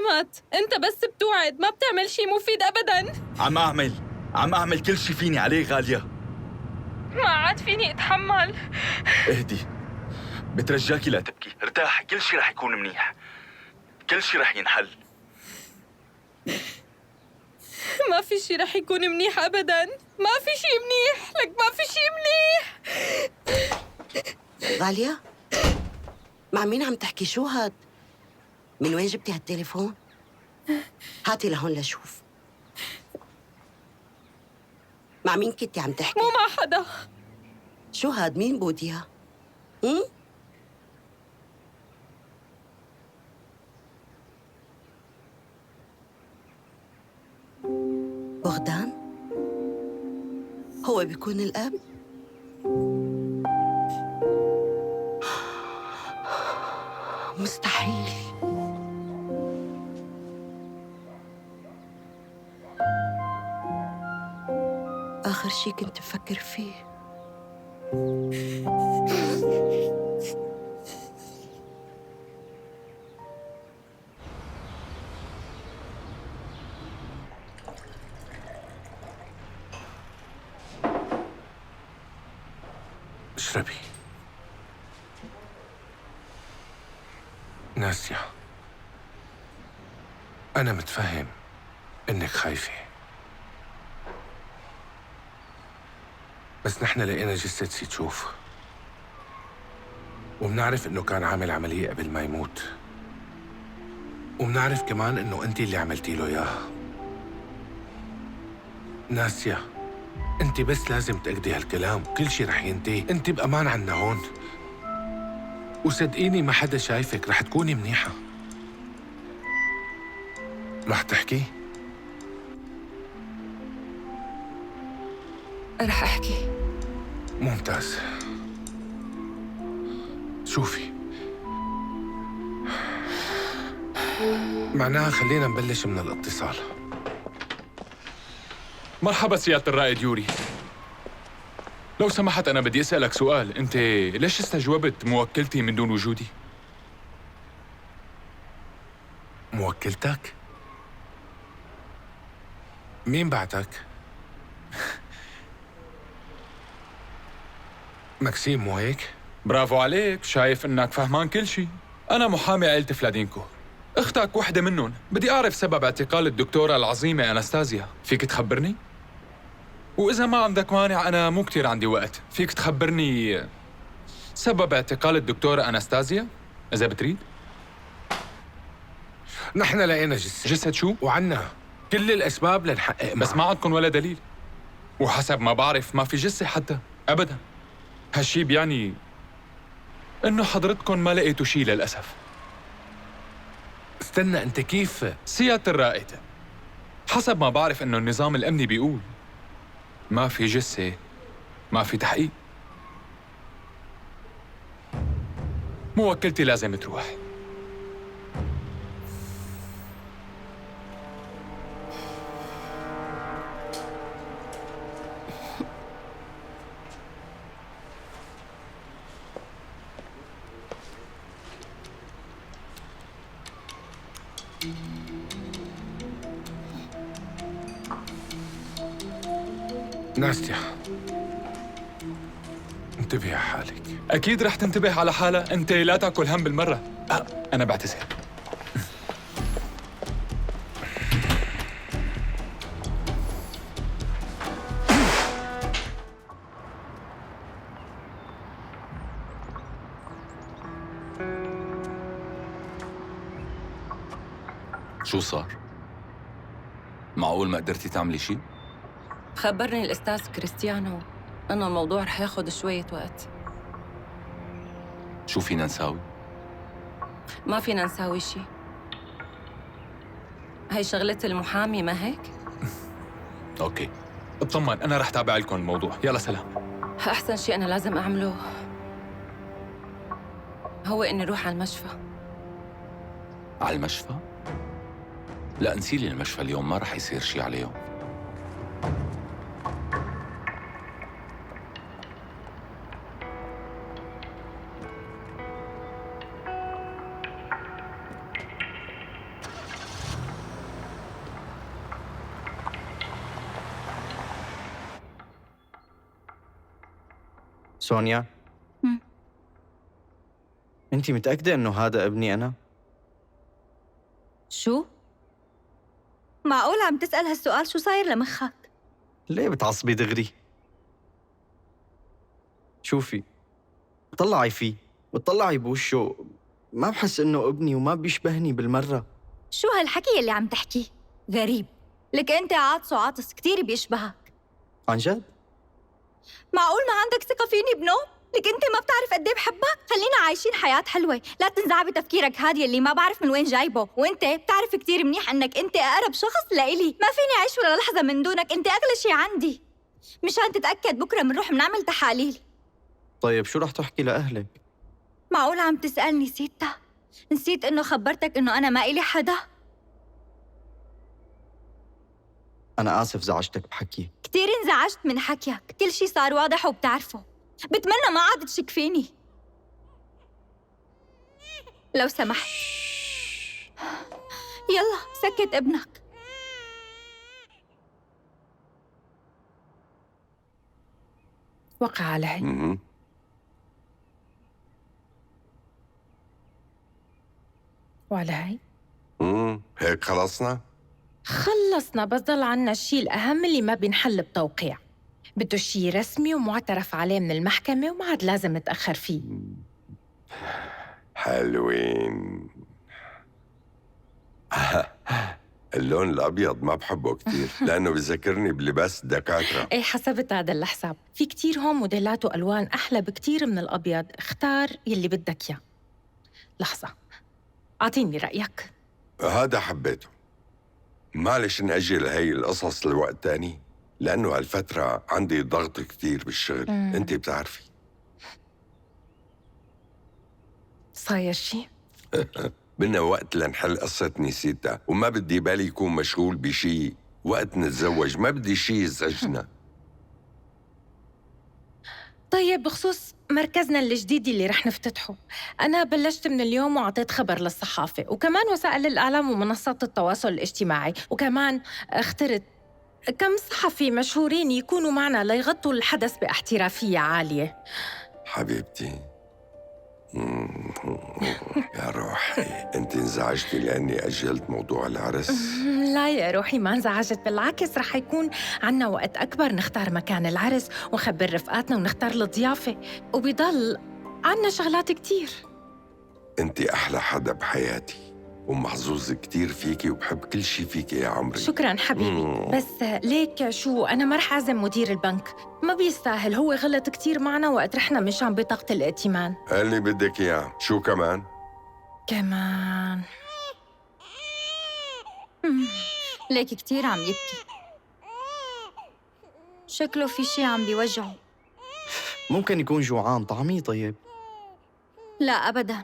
مات، انت بس بتوعد، ما بتعمل شي مفيد أبداً.
عم أعمل كل شي فيني عليه غالية.
ما عاد فيني أتحمل.
اهدي، بترجاكي لا تبكي، ارتاحي، كل شي رح يكون منيح، كل شي رح ينحل.
ما في شي رح يكون منيح أبداً، ما في شي منيح، لك ما في شي منيح.
غالية، مع مين عم تحكي؟ شو هاد؟ من وين جبتي هالتليفون؟ هاتي لهون لشوف. مع مين كنتي عم تحكي؟
مو مع حدا.
شو هاد؟ مين بوديها؟ بوغدان؟ هو بيكون الأب؟ مستحيل. آخر شي كنت بفكر فيه.
اشربي. ناسيا، أنا متفهم إنك خايفة، بس نحن لقينا جثة سيتشوف، وبنعرف إنه كان عامل عملية قبل ما يموت، وبنعرف كمان إنه أنت اللي عملتي له إياها. ناسيا، أنت بس لازم تأكدي هالكلام، كل شي رح ينتهي، أنت بأمان عنا هون، وصدقيني ما حدا شايفك، رح تكوني منيحة. رح تحكي؟
رح أحكي.
ممتاز. شوفي، معناها خلينا نبلش من الاتصال.
مرحبا سيادة الرائد يوري. لو سمحت أنا بدي أسألك سؤال، أنت ليش استجوبت موكلتي من دون وجودي؟
موكلتك؟ مين بعتك؟ مكسيم مو هيك؟
برافو عليك، شايف إنك فهمان كل شيء. أنا محامي عيلة فلادينكو، أختك وحدة منهم. بدي أعرف سبب اعتقال الدكتورة العظيمة أناستازيا، فيك تخبرني؟ وإذا ما عندك مانع، أنا مو كتير عندي وقت، فيك تخبرني سبب اعتقال الدكتورة أناستازيا؟ إذا بتريد.
نحن لقينا جثة.
جثة شو؟
وعنا كل الأسباب لنحقق
بس ما عندكم ولا دليل، وحسب ما بعرف ما في جثة حتى أبداً. هالشي بيعني إنه حضرتكم ما لقيتوا شي للأسف.
استنى، أنت كيف؟
سيادة الرائد، حسب ما بعرف إنه النظام الأمني بيقول ما في جثة ما في تحقيق. موكلتي لازم تروح.
ناستيا، انتبهي على حالك.
أكيد رح تنتبه على حالها، أنت لا تاكل هم بالمرة. أنا بعتذر.
شو صار؟ معقول ما قدرتي تعملي شيء؟
خبرني الأستاذ كريستيانو إنه الموضوع رح ياخد شوية وقت.
شو فينا نساوي؟
ما فينا نساوي شي. هي شغلة المحامي ما هيك؟
أوكي.
اطمن، أنا رح تابع لكم الموضوع. يلا سلام.
أحسن شيء أنا لازم أعمله هو إني أروح على المشفى.
على المشفى؟ لا نسيلي المشفى اليوم، ما رح يصير شي عليهم.
سونيا، أنتِ متأكدة إنه هذا ابني أنا؟
شو؟ معقول عم تسأل هالسؤال؟ شو صاير لمخك؟
ليه بتعصبي دغري؟ شوفي، طلعي فيه وطلعي بوشه، ما بحس إنه ابني وما بيشبهني بالمرة.
شو هالحكي اللي عم تحكيه؟ غريب، لك أنت عاطس وعاطس كتير بيشبهك.
عن جد؟
معقول ما عندك ثقة فيني بنوم؟ لك أنت ما بتعرف قد إيه بحبك؟ خلينا عايشين حياة حلوة، لا تنزع بتفكيرك هادي اللي ما بعرف من وين جايبه، وأنت بتعرف كتير منيح إنك أنت أقرب شخص لإلي، ما فيني أعيش ولا لحظة من دونك، أنت أغلى شي عندي. مشان تتأكد بكرة منروح منعمل تحاليل.
طيب شو رح تحكي لأهلك؟
معقول عم تسألني سيتا؟ نسيت إنه خبرتك إنه أنا ما إلي حدا؟
أنا آسف زعجتك بحكي.
كتير انزعجت من حكيك، كل شي صار واضح وبتعرفه. بتمنى ما عاد تشك فيني لو سمحت. يلا سكت ابنك.
وقع على هي. وعلى هي.
هيك خلصنا؟
خلصنا، بس ضل عنا الشيء الأهم اللي ما بينحل بتوقيع. بده شيء رسمي ومعترف عليه من المحكمة وما عاد لازم نتأخر فيه.
حلوين. اللون الأبيض ما بحبه كتير لأنه بذكرني بلباس الدكاترة.
ايه حسبت هذا الحساب، في كتير هون موديلات وألوان أحلى بكتير من الأبيض، اختار يلي بدك إياه. لحظة، أعطيني رأيك.
هذا حبيته. معلش نأجل هاي القصص لوقت تاني لأنه هالفترة عندي ضغط كتير بالشغل. أنت بتعرفي.
صاير شي؟
بدنا وقت لنحل قصة نسيتا، وما بدي بالي يكون مشغول بشي وقت نتزوج، ما بدي شي يزعجنا.
طيب بخصوص مركزنا الجديد اللي رح نفتتحه، أنا بلشت من اليوم وعطيت خبر للصحافة وكمان وسائل الإعلام ومنصات التواصل الاجتماعي، وكمان اخترت كم صحفي مشهورين يكونوا معنا ليغطوا الحدث باحترافية عالية.
حبيبتي يا روحي، انت انزعجتي لاني اجلت موضوع العرس؟
لا يا روحي ما انزعجت، بالعكس رح يكون عنا وقت اكبر نختار مكان العرس ونخبر رفقاتنا ونختار الضيافة، وبيضل عنا شغلات كتير.
انت احلى حدا بحياتي ومحظوظ كتير فيكي وبحب كل شي فيكي يا عمري.
شكراً حبيبي. بس ليك شو، أنا ما رح أعزم مدير البنك، ما بيستاهل، هو غلط كتير معنا وقت رحنا مشان بطاقة الائتمان.
اللي بدك اياه. شو كمان؟
كمان
ليك كتير عم يبكي، شكله في شي عم بيوجعه.
ممكن يكون جوعان، طعميه طيب.
لا أبداً،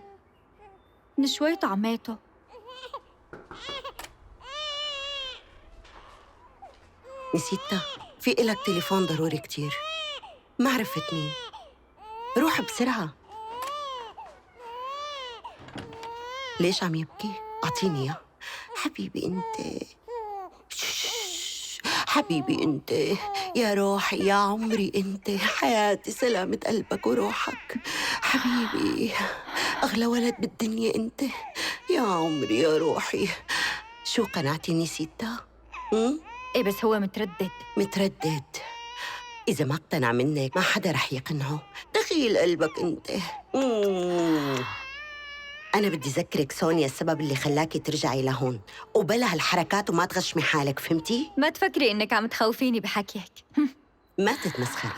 من شوي طعماته.
نسيتها، في إلك تليفون ضروري كتير. ما عرفت مين. روح بسرعة. ليش عم يبكي؟ أعطيني إياه. حبيبي أنت، حبيبي أنت، يا روحي، يا عمري أنت، حياتي، سلامة قلبك وروحك. حبيبي، أغلى ولد بالدنيا أنت، يا عمري، يا روحي. شو قنعتي نسيتها؟
إيه بس هو متردد.
متردد؟ إذا ما اقتنع منك ما حدا رح يقنعه. دخيل قلبك أنت. أنا بدي أذكرك سونيا السبب اللي خلاكي ترجعي لهون، وبلا هالحركات وما تغشمي حالك، فهمتي؟
ما تفكري إنك عم تخوفيني بحكيك.
ما تتمسخري.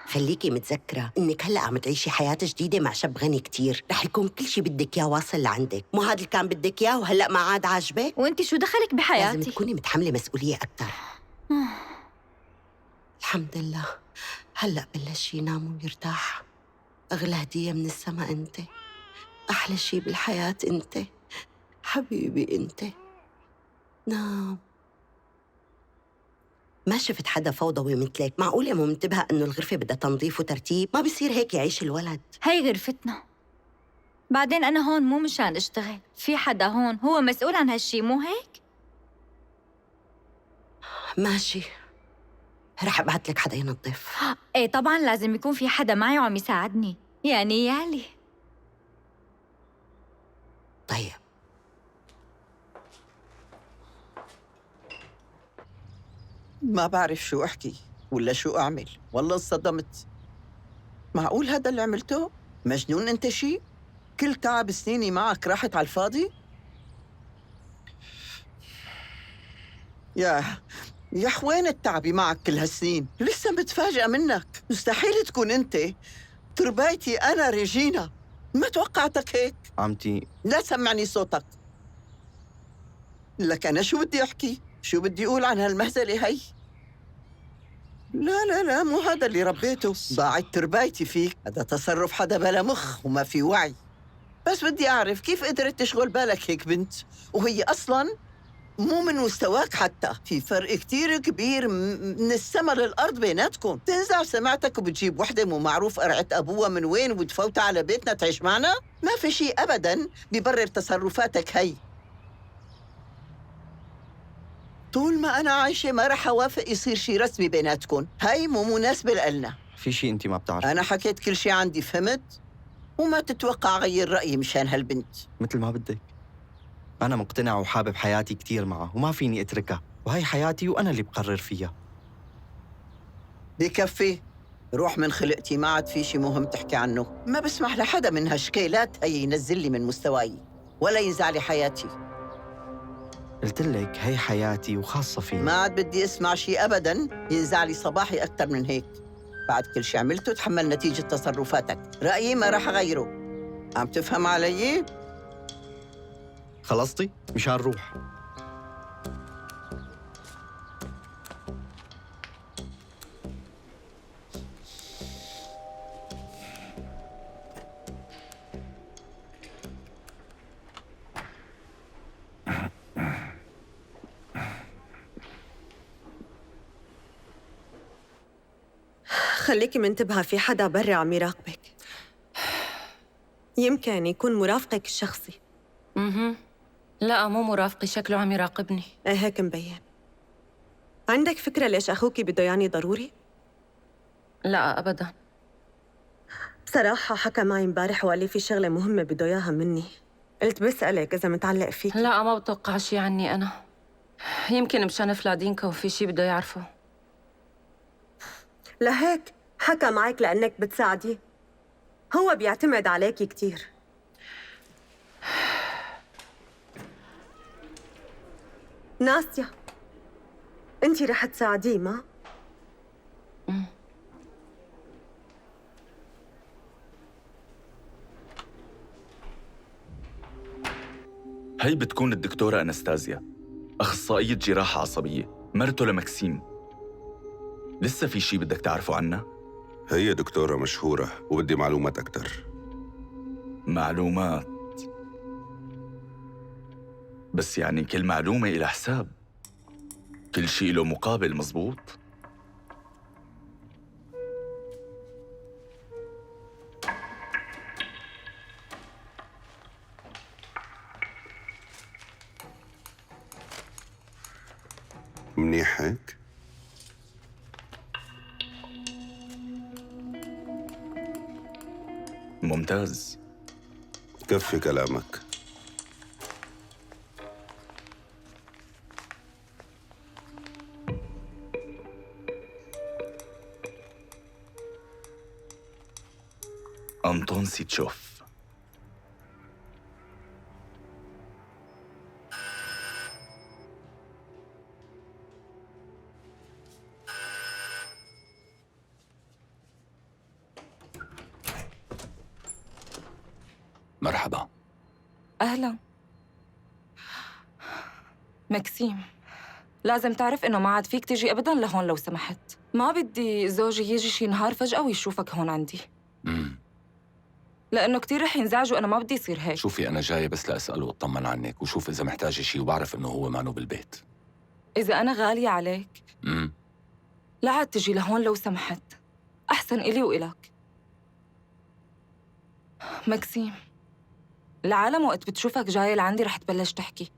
خليكي متذكرة إنك هلأ عم تعيشي حياة جديدة مع شاب غني كتير، رح يكون كل شي بدك إياه واصل لعندك. مو هذا اللي كان بدك إياه وهلأ ما عاد عاجبك؟
وأنت شو دخلك بحياتي؟
لازم تكوني متحملة مسؤولية أكتر. الحمد لله، هلأ بلش ينام ويرتاح. أغلى هدية من السما أنت، أحلى شي بالحياة أنت، حبيبي أنت. نام. ما شفت حدا فوضوي مثلك. معقولة مو منتبهة إنه الغرفة بدها تنظيف وترتيب؟ ما بيصير هيك يعيش الولد.
هي غرفتنا. بعدين أنا هون مو مشان أشتغل، في حدا هون هو مسؤول عن هالشي، مو هيك؟
ماشي، رح أبعت لك حدا ينظف.
إيه طبعاً لازم يكون في حدا معي وعم يساعدني، يعني يالي.
طيب.
ما بعرف شو أحكي ولا شو أعمل، والله انصدمت. معقول هذا اللي عملته؟ مجنون أنت شي؟ كل تعب سنيني معك راحت على الفاضي؟ يا وين التعبي معك كل هالسنين؟ لسه متفاجئة منك. مستحيل تكون أنت. تربايتي أنا ريجينا، ما توقعتك هيك.
عمتي
لا تسمعني صوتك. لك أنا شو بدي أحكي؟ شو بدي أقول عن هالمهزلة هي؟ لا مو هذا اللي ربيته. ضاعت تربايتي فيك. هذا تصرف حدا بلا مخ وما في وعي. بس بدي أعرف كيف قدرت تشغل بالك هيك بنت وهي أصلاً مو من مستواك حتى. في فرق كتير كبير من السما للأرض بيناتكم. تنزع سمعتك وبتجيب وحدة مو معروف قرعة أبوها من وين وتفوتها على بيتنا تعيش معنا. ما في شيء أبداً بيبرر تصرفاتك هي. طول ما أنا عايشة ما رح أوافق يصير شيء رسمي بيناتكم. هاي مو مناسبة لنا.
في شيء انت ما بتعرفي.
أنا حكيت كل شيء عندي، فهمت؟ وما تتوقع غير رأيي مشان هالبنت.
مثل ما بدك. أنا مقتنع وحابب حياتي كتير معه وما فيني أتركها، وهي حياتي وأنا اللي بقرر فيها.
بكفي. روح من خلقتي، ما عاد في شيء مهم تحكي عنه. ما بسمح لحدا من هالشكيلات هي ينزل لي من مستواي ولا ينزع لي حياتي.
قلت لك هي حياتي وخاصة فيني.
ما عاد بدي اسمع شيء أبداً ينزع لي صباحي أكثر من هيك. بعد كل شيء عملته تحمل نتيجة تصرفاتك. رأيي ما راح أغيره. عم تفهم علي؟
خلصتي؟ مشان روح.
خليكي منتبهة، في حدا برا عم يراقبك. يمكن يكون مرافقك الشخصي.
لا مو مرافقي، شكله عم يراقبني.
ايه هيك مبين. عندك فكرة ليش أخوكي بده ياني ضروري؟
لا أبداً.
بصراحة حكى معي امبارح وقال لي في شغلة مهمة بده إياها مني. قلت بسألك إذا متعلق فيك.
لا ما بتوقع شي عني أنا. يمكن مشان فلادينكا وفي شي بده يعرفه.
لهيك حكى معك لأنك بتساعديه. هو بيعتمد عليكي كتير. ناستيا، انتي رح تساعديه ما؟
هي بتكون الدكتورة أنستازيا، أخصائية جراحة عصبية، مرته لمكسيم. لسه في شي بدك تعرفوا عنها؟
هي دكتورة مشهورة وبدي معلومات أكتر.
معلومات؟ بس يعني كل معلومة إلى حساب، كل شي له مقابل، مزبوط؟
منيح هيك؟
ممتاز.
كفي كلامك.
أنطون سيتشوف.
مرحبا.
أهلا مكسيم، لازم تعرف إنه ما عاد فيك تجي أبداً لهون لو سمحت. ما بدي زوجي يجي شي نهار فجأة ويشوفك هون عندي. لأنه كتير رح ينزعج وأنا ما بدي يصير هيك.
شوفي أنا جاية بس لأسأله وأطمن عنك وشوف إذا محتاجة شي، وبعرف إنه هو مانو بالبيت.
إذا أنا غالية عليك لا عاد تجي لهون لو سمحت، أحسن إلي وإلك. مكسيم، العالم وقت بتشوفك جاية لعندي رح تبلش تحكي،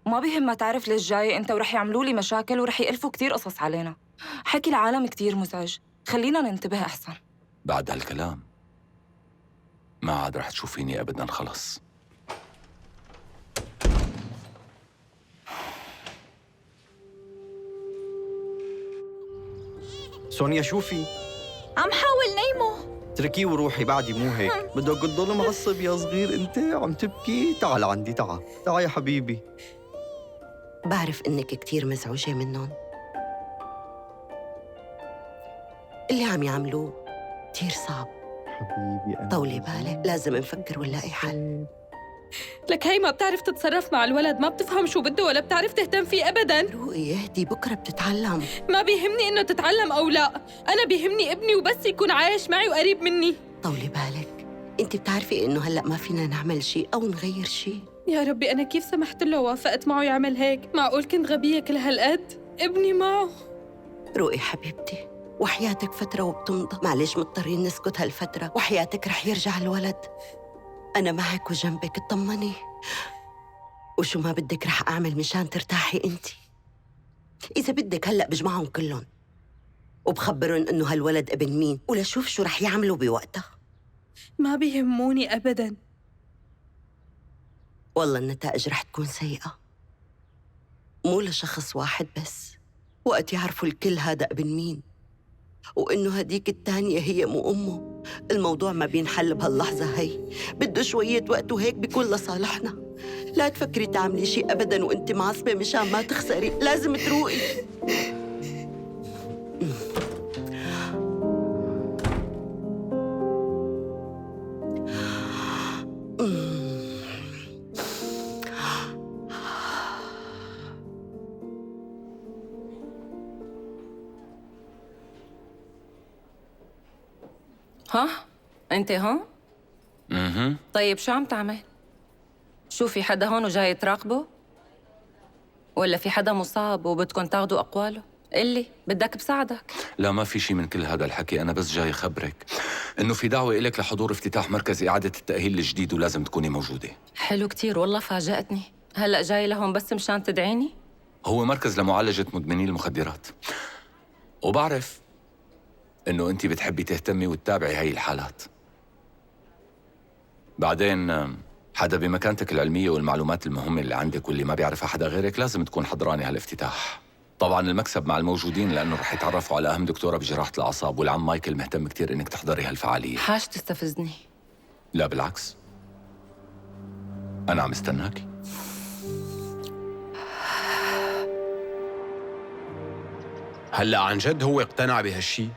ما بيهم ما تعرف ليش جاية أنت، ورح يعملوا لي مشاكل ورح يألفوا كتير قصص علينا. حكي العالم كتير مزعج، خلينا ننتبه أحسن.
بعد هالكلام ما عاد رح تشوفيني أبداً، خلص.
سونيا شوفي،
عم حاول نيمه.
اتركيه وروحي بعدي، مو هيك بدك تضل معصب يا صغير. انت عم تبكي؟ تعال عندي، تعال تعال يا حبيبي.
بعرف إنك كتير مزعوجة منهم. اللي عم يعملوه كتير صعب.
حبيبي أنا
طولي بالك، لازم نفكر ونلاقي حل.
لك هي ما بتعرف تتصرف مع الولد، ما بتفهم شو بده ولا بتعرف تهتم فيه أبداً.
روقي اهدي، بكرة بتتعلم.
ما بيهمني إنه تتعلم أو لا، أنا بيهمني ابني وبس يكون عايش معي وقريب مني.
طولي بالك، انت بتعرفي إنه هلأ ما فينا نعمل شيء أو نغير شيء.
يا ربي أنا كيف سمحت له ووافقت معه يعمل هيك؟ معقول كنت غبية كل هالقد؟ ابني معه.
روقي حبيبتي، وحياتك فترة وبتمضى، معلش مضطرين نسكت هالفترة، وحياتك رح يرجع الولد. أنا معك وجنبك، اطمني. وشو ما بدك رح أعمل مشان ترتاحي أنت. إذا بدك هلأ بجمعهم كلهم وبخبرهم إنه هالولد ابن مين، ولشوف شو رح يعملوا بوقتها.
ما بيهموني أبداً.
والله النتائج رح تكون سيئة، مو لشخص واحد بس. وقت يعرفوا الكل هذا ابن مين وإنه هديك التانية هي مو أمه، الموضوع ما بينحل بهاللحظة هي، بده شوية وقت وهيك بيكون لصالحنا. لا تفكري تعملي شيء أبداً وإنت معصبة مشان ما تخسري، لازم تروقي.
ها؟ أنت هون؟ طيب شو عم تعمل؟ شو في حدا هون وجاي تراقبه؟ ولا في حدا مصاب وبدكن تاخدوا أقواله؟ قلي بدك بساعدك.
لا ما في شي من كل هذا الحكي، أنا بس جاي أخبرك إنه في دعوة إلك لحضور افتتاح مركز إعادة التأهيل الجديد ولازم تكوني موجودة.
حلو كتير، والله فاجأتني. هلأ جاي لهون بس مشان تدعيني؟
هو مركز لمعالجة مدمني المخدرات، وبعرف إنه أنت بتحبي تهتمي وتتابعي هاي الحالات. بعدين حدا بمكانتك العلمية والمعلومات المهمة اللي عندك واللي ما بيعرفها حدا غيرك لازم تكون حضراني هالافتتاح. طبعاً المكسب مع الموجودين لأنه رح يتعرفوا على أهم دكتورة بجراحة الأعصاب، والعم مايكل مهتم كتير إنك تحضري هالفعالية.
حاج تستفزني.
لا بالعكس، أنا عم استناكي.
هلأ عن جد هو اقتنع بهالشي؟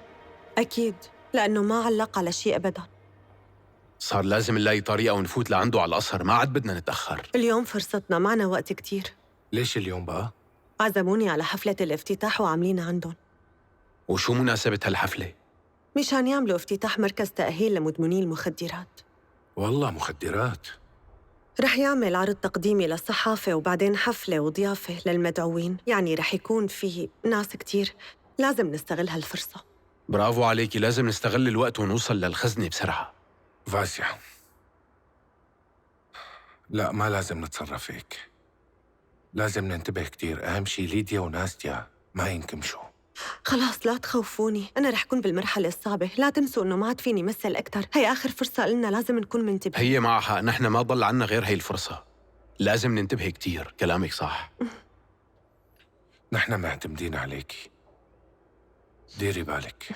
أكيد، لأنه ما علق على شيء أبداً.
صار لازم نلاقي طريقة ونفوت لعنده على القصر، ما عاد بدنا نتأخر.
اليوم فرصتنا، معنا وقت كتير.
ليش اليوم بقى؟
عزموني على حفلة الافتتاح وعاملين عندهم.
وشو مناسبة هالحفلة؟
مشان يعملوا افتتاح مركز تأهيل لمدمني المخدرات.
والله مخدرات.
رح يعمل عرض تقديمي للصحافة وبعدين حفلة وضيافة للمدعوين، يعني رح يكون في ناس كتير. لازم نستغل هالفرصة.
برافو عليكي، لازم نستغل الوقت ونوصل للخزنة بسرعة.
فاسيا، لا ما لازم نتصرف هيك. لازم ننتبه كتير. أهم شي ليديا وناستيا ما ينكمشوا.
خلاص لا تخوفوني، أنا رح كون بالمرحلة الصعبة. لا تنسوا إنه ما عاد فيني مثل أكتر. هي آخر فرصة لنا، لازم نكون منتبهين.
هي معها، نحن ما ضل عنا غير هي الفرصة. لازم ننتبه كتير، كلامك صح.
نحن معتمدين عليكي، ديري بالك.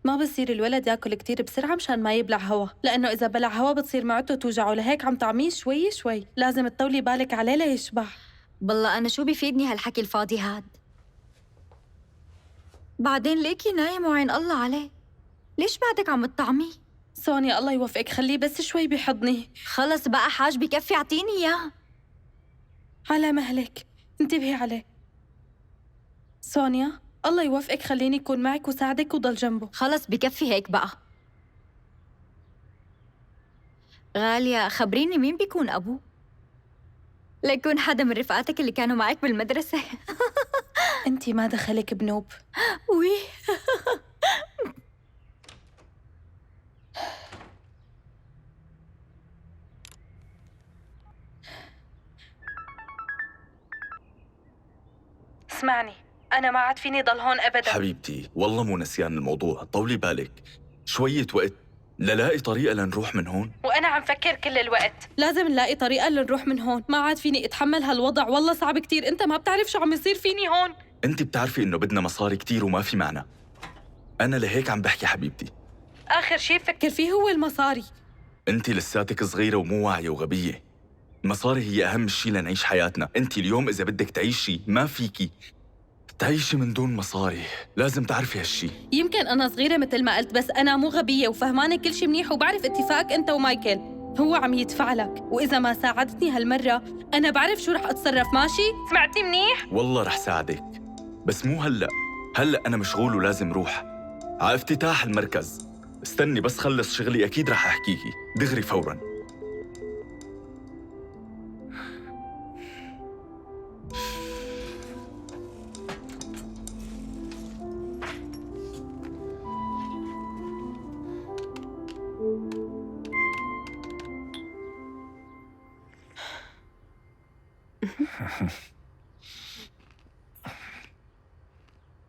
ما بصير الولد ياكل كتير بسرعة مشان ما يبلع هوا، لأنه إذا بلع هوا بتصير معدته توجعه، لهيك عم طعميه شوي شوي. لازم تطولي بالك عليه ليشبع.
بالله أنا شو بيفيدني هالحكي الفاضي هاد؟ بعدين ليكي نايم وعين الله عليه. ليش بعدك عم تطعميه؟
سونيا الله يوفقك، خليه بس شوي بحضني.
خلص بقى حاج، بكفي اعطيني إياه.
على مهلك، انتبهي عليه. سونيا الله يوفقك، خليني أكون معك وساعدك وضل جنبه.
خلص بكفي هيك بقى. غالية خبريني مين بيكون أبوه؟ ليكون حدا من رفقاتك اللي كانوا معك بالمدرسة.
أنتي ما دخلك بنوب.
وي.
اسمعني، أنا ما عاد فيني ضل هون أبداً.
حبيبتي والله مو نسيان الموضوع، طولي بالك شوية وقت للاقي طريقة لنروح من هون.
وأنا عم فكر كل الوقت لازم نلاقي طريقة لنروح من هون. ما عاد فيني أتحمل هالوضع، والله صعب كتير. أنت ما بتعرف شو عم يصير فيني هون.
انت بتعرفي انه بدنا مصاري كتير وما في معنى. انا لهيك عم بحكي حبيبتي.
آخر شي بفكر فيه هو المصاري.
انت لساتك صغيرة ومو واعية وغبية. المصاري هي اهم شي لنعيش حياتنا. انت اليوم اذا بدك تعيشي ما فيكي تعيشي من دون مصاري، لازم تعرفي هالشي.
يمكن أنا صغيرة مثل ما قلت، بس أنا مو غبية وفهمانة كل شي منيح، وبعرف اتفاقك أنت ومايكل. هو عم يدفع لك، وإذا ما ساعدتني هالمرة أنا بعرف شو رح أتصرف. ماشي؟ سمعتني منيح؟
والله رح ساعدك، بس مو هلأ. هلأ أنا مشغول ولازم روح على افتتاح المركز. استني بس خلص شغلي، أكيد رح أحكيكي دغري فوراً.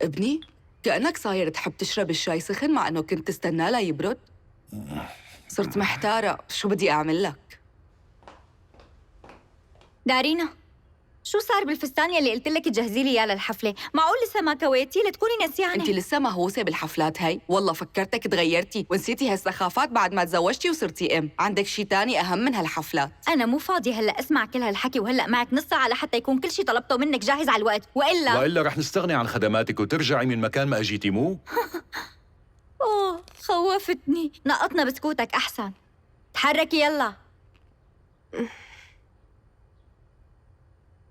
ابني كأنك صاير تحب تشرب الشاي سخن مع أنه كنت تستناه لا يبرد. صرت محتارة شو بدي أعمل لك.
دارينا، شو صار بالفستان يلي قلت لك تجهزي لي اياه للحفله؟ معقول لسه ما كويتي لتكوني نسيانه؟
انت لسه مهووسه بالحفلات هي؟ والله فكرتك تغيرتي ونسيتي هالسخافات بعد ما تزوجتي وصرتي ام. عندك شي تاني اهم من هالحفلات.
انا مو فاضيه هلا اسمع كل هالحكي، وهلا معك نص ساعه لحتى يكون كل شي طلبته منك جاهز على الوقت، والا
رح نستغني عن خدماتك وترجعي من مكان ما اجيتي مو؟
اوه خوفتني. نقطنا بسكوتك احسن. تحركي يلا.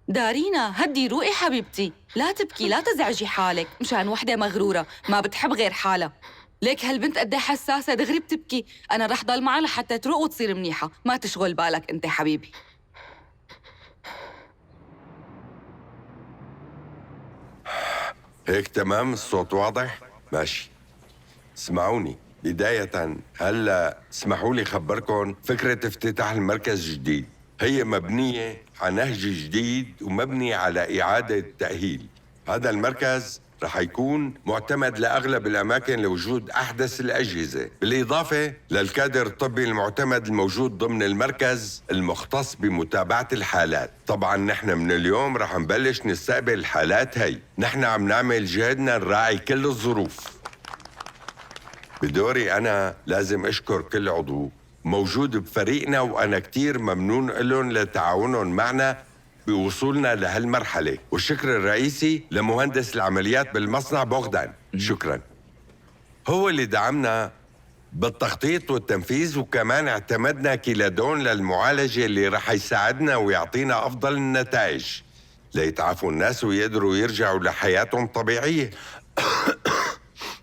دارينا هدي روقي حبيبتي، لا تبكي لا تزعجي حالك مشان وحدة مغرورة ما بتحب غير حالها. ليك هالبنت قد ايه حساسة دغري بتبكي. أنا رح ضل معها لحتى تروق وتصير منيحة، ما تشغل بالك أنت حبيبي.
هيك تمام؟ الصوت واضح؟ ماشي. اسمعوني، بداية هلا اسمحوا لي خبركم فكرة افتتاح المركز جديد. هي مبنية على نهج جديد ومبني على إعادة تأهيل. هذا المركز رح يكون معتمد لأغلب الأماكن لوجود أحدث الأجهزة، بالإضافة للكادر الطبي المعتمد الموجود ضمن المركز المختص بمتابعة الحالات. طبعاً نحن من اليوم رح نبلش نستقبل الحالات هي. نحن عم نعمل جهدنا نراعي كل الظروف. بدوري أنا لازم أشكر كل عضو موجود بفريقنا، وأنا كتير ممنون لهم لتعاونهم معنا بوصولنا لهالمرحلة، والشكر الرئيسي لمهندس العمليات بالمصنع بوغدان. شكرا. هو اللي دعمنا بالتخطيط والتنفيذ، وكمان اعتمدنا كيلادون للمعالجة اللي رح يساعدنا ويعطينا أفضل النتائج ليتعافوا الناس ويقدروا يرجعوا لحياتهم طبيعية.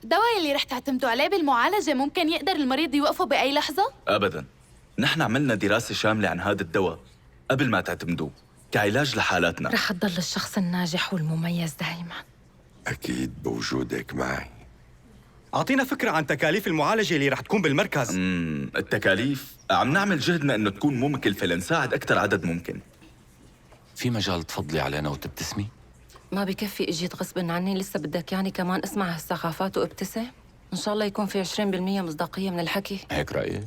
الدواء اللي رح تعتمدوا عليه بالمعالجة ممكن يقدر المريض يوقفه بأي لحظة؟
أبداً. نحن عملنا دراسة شاملة عن هذا الدواء قبل ما تعتمدوه كعلاج لحالاتنا.
رح تضل الشخص الناجح والمميز دائما.
أكيد بوجودك معي.
أعطينا فكرة عن تكاليف المعالجة اللي رح تكون بالمركز.
التكاليف عم نعمل جهدنا إنه تكون مو مكلفة لنساعد أكثر عدد ممكن.
في مجال تفضلي علينا وتبتسمي؟
ما بكفي اجيت غصبا عني، لسه بدك يعني كمان اسمع هالسخافات وابتسم؟ ان شاء الله يكون في 20% مصداقية من الحكي.
هيك رأيك؟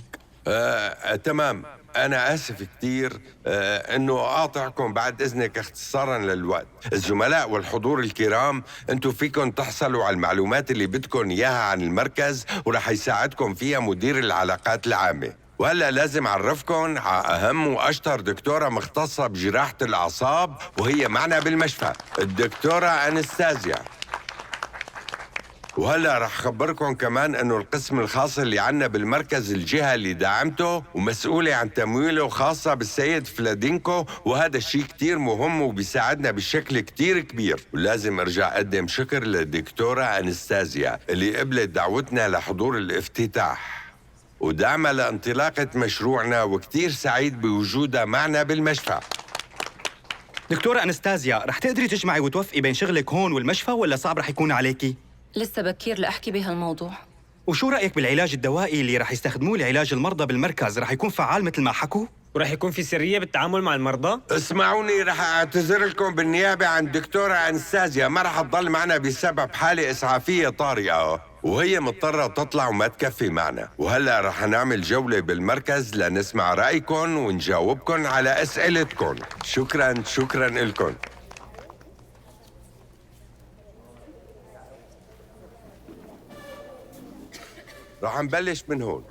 تمام. أنا آسف كتير إنه أقاطعكم بعد إذنك اختصاراً للوقت. الزملاء والحضور الكرام، أنتوا فيكم تحصلوا على المعلومات اللي بدكم إياها عن المركز ورح يساعدكم فيها مدير العلاقات العامة. وهلا لازم أعرفكم على أهم وأشطر دكتورة مختصة بجراحة الأعصاب وهي معنا بالمشفى، الدكتورة أنستازيا. وهلا رح خبركم كمان انه القسم الخاص اللي عنا بالمركز الجهة اللي دعمته ومسؤولة عن تمويله خاصة بالسيد فلادينكو، وهذا الشيء كتير مهم وبيساعدنا بشكل كتير كبير. ولازم ارجع اقدم شكر للدكتورة أنستازيا اللي قبلت دعوتنا لحضور الافتتاح ودعمها لانطلاقة مشروعنا، وكتير سعيد بوجودها معنا بالمشفى.
دكتورة أنستازيا، رح تقدري تجمعي وتوفقي بين شغلك هون والمشفى ولا صعب رح يكون عليكي؟
لسه بكير لأحكي بهالموضوع.
وشو رأيك بالعلاج الدوائي اللي رح يستخدموه لعلاج المرضى بالمركز؟ رح يكون فعال مثل ما حكوا؟
ورح يكون في سرية بالتعامل مع المرضى؟
اسمعوني، رح اعتذر لكم بالنيابة عن الدكتورة أنستازيا، ما رح تضل معنا بسبب حالة إسعافية طارئة وهي مضطرة تطلع وما تكفي معنا. وهلا رح نعمل جولة بالمركز لنسمع رأيكم ونجاوبكم على أسئلتكم. شكراً لكم. رح نبلش من هون.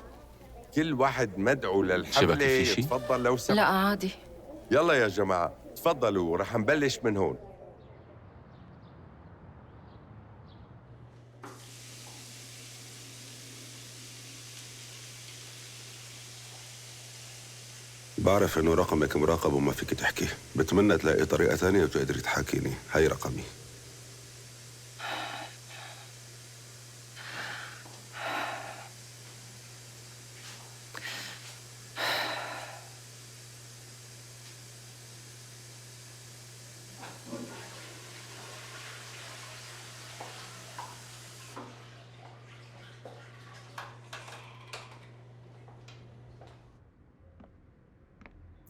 كل واحد مدعو للحفلة يتفضل لو سمحت.
لا عادي.
يلا يا جماعة تفضلوا، رح نبلش من هون.
بعرف انه رقمك مراقب وما فيك تحكي، بتمنى تلاقي طريقة ثانية وتقدري تحاكيني. هاي رقمي.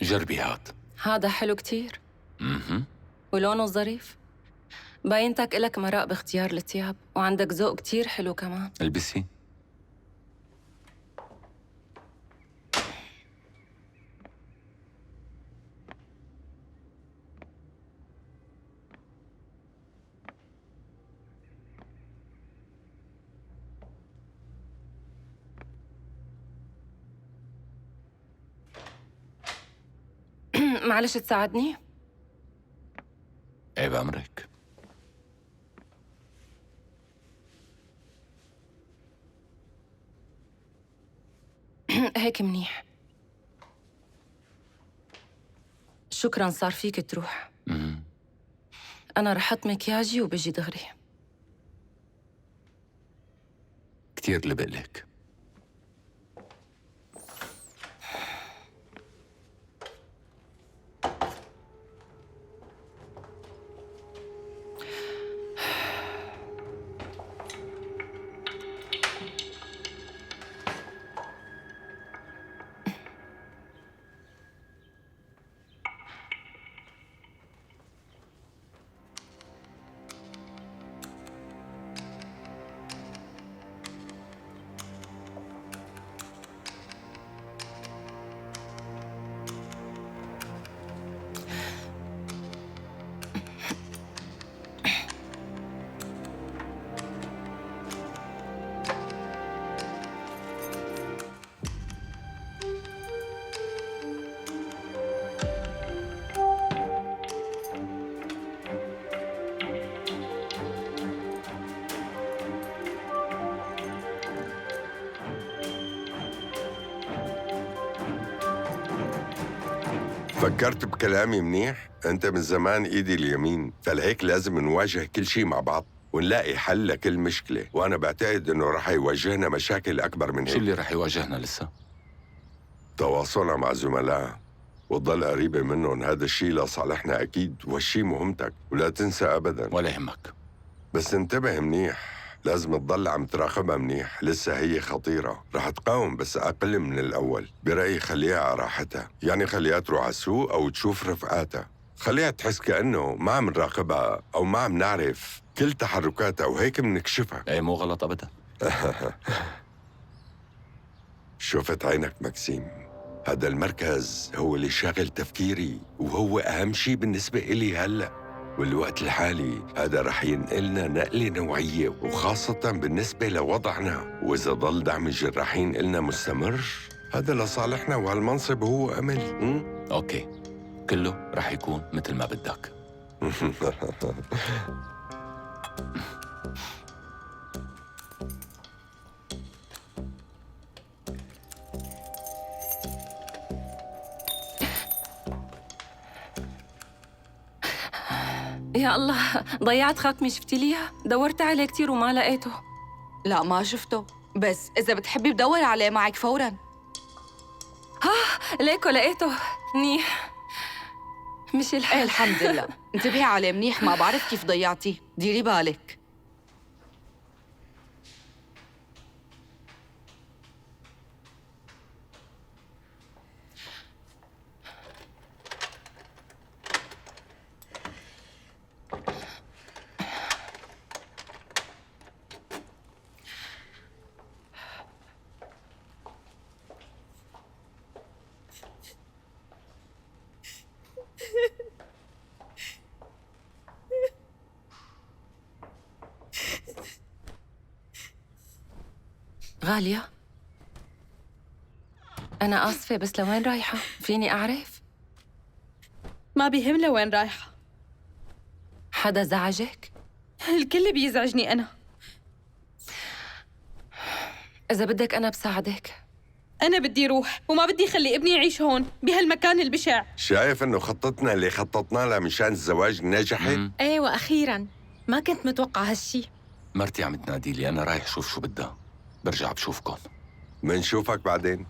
جربي هاد.
هذا حلو كتير. ولونه ظريف. باينتك إلك مراء باختيار الثياب وعندك ذوق كتير حلو كمان.
البسي.
معلش تساعدني؟
ايه بأمرك.
هيك منيح. شكراً، صار فيك تروح. أنا رح أحط مكياجي وبجي دغري.
كتير لبق لك.
فكرت بكلامي منيح؟ أنت من زمان إيدي اليمين، فلهيك لازم نواجه كل شيء مع بعض ونلاقي حل لكل مشكلة، وأنا بعتقد إنه رح يواجهنا مشاكل أكبر من هيك.
شو اللي رح يواجهنا لسه؟
تواصلنا مع زملاء وتضل قريبة منهم، هذا الشيء لصالحنا أكيد، وهالشيء مهمتك ولا تنسى أبداً.
ولا يهمك.
بس انتبه منيح، لازم تضل عم تراقبها منيح، لسه هي خطيرة، رح تقاوم بس أقل من الأول. برأيي خليها على راحتها، يعني خليها تروح على السوق أو تشوف رفقاتها، خليها تحس كأنه ما عم نراقبها أو ما عم نعرف كل تحركاتها وهيك منكشفها.
ايه مو غلط أبدا.
شفت عينك مكسيم، هذا المركز هو اللي شاغل تفكيري وهو أهم شيء بالنسبة إلي هلأ، والوقت الحالي هذا رح ينقلنا نقلة نوعية وخاصة بالنسبة لوضعنا، وإذا ضل دعم الجراحين إلنا مستمر هذا لصالحنا وهالمنصب هو أمل.
أوكي، كله رح يكون مثل ما بدك.
يا الله، ضيعت خاتمي، شفتي ليها؟ دورت عليه كتير وما لقيته.
لا ما شفته، بس إذا بتحبي بدور عليه معك فوراً.
ليكو لقيته. منيح، مشي الحال.
ايه الحمد لله. انتبهي عليه منيح، ما بعرف كيف ضيعتيه، ديري بالك.
غالية، أنا آسفة بس لوين رايحة؟ فيني أعرف؟
ما بيهم لوين رايحة.
حدا زعجك؟
الكل بيزعجني أنا.
إذا بدك أنا بساعدك.
أنا بدي روح وما بدي خلي ابني يعيش هون بهالمكان البشع.
شايف إنه خطتنا اللي خططنا لها مشان الزواج نجحت؟
ايه واخيرا، ما كنت متوقع هالشي.
مرتي عم تنادي لي، أنا رايح شوف شو بدها، برجع بشوفكم.
منشوفك بعدين.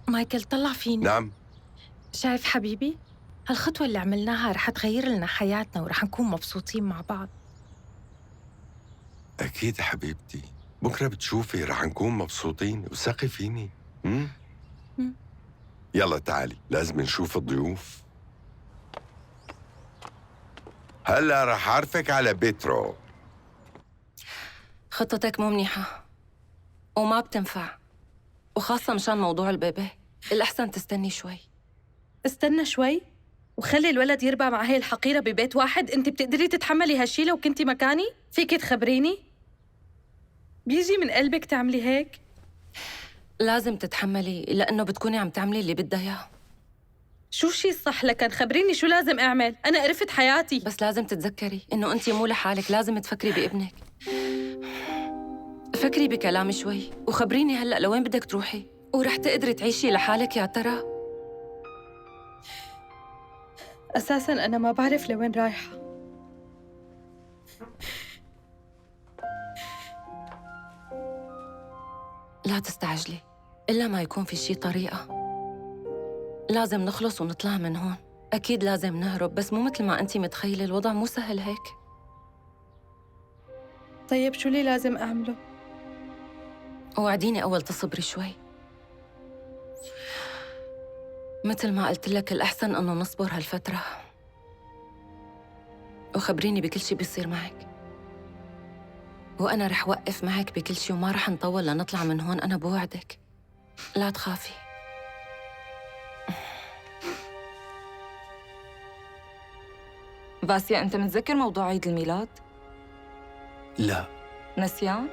مايكل طلع فيني.
نعم.
شايف حبيبي؟ هالخطوة اللي عملناها رح تغير لنا حياتنا ورح نكون مبسوطين مع بعض.
أكيد حبيبتي، بكرة بتشوفي رح نكون مبسوطين، وثقي فيني. يلا تعالي، لازم نشوف الضيوف. هلا رح أعرفك على بيترو.
خطتك مو منيحة وما بتنفع، وخاصة مشان موضوع البيبي. الأحسن تستني شوي.
استنى شوي وخلي الولد يربى مع هي الحقيرة ببيت واحد؟ انت بتقدري تتحملي هالشي لو كنتي مكاني؟ فيك تخبريني؟ بيجي من قلبك تعملي هيك؟
لازم تتحملي لأنه بتكوني عم تعملي اللي بدها إياه.
شو الشي الصح لكن؟ خبريني شو لازم أعمل؟ أنا قرفت حياتي.
بس لازم تتذكري إنه أنتِ مو لحالك، لازم تفكري بابنك. فكري بكلامي شوي وخبريني هلأ لوين بدك تروحي، ورح تقدري تعيشي لحالك يا ترى؟
أساساً أنا ما بعرف لوين رايحة.
لا تستعجلي إلا ما يكون في شي طريقة. لازم نخلص ونطلع من هون. أكيد لازم نهرب، بس مو مثل ما أنتِ متخيلة، الوضع مو سهل هيك.
طيب شو اللي لازم أعمله؟
وعديني أول تصبري شوي. مثل ما قلت لك، الأحسن إنه نصبر هالفترة، وخبريني بكل شي بيصير معك، وأنا رح وقف معك بكل شي وما رح نطول لنطلع من هون. أنا بوعدك، لا تخافي.
فاسيا، أنت متذكر موضوع عيد الميلاد؟
لا.
نسيان؟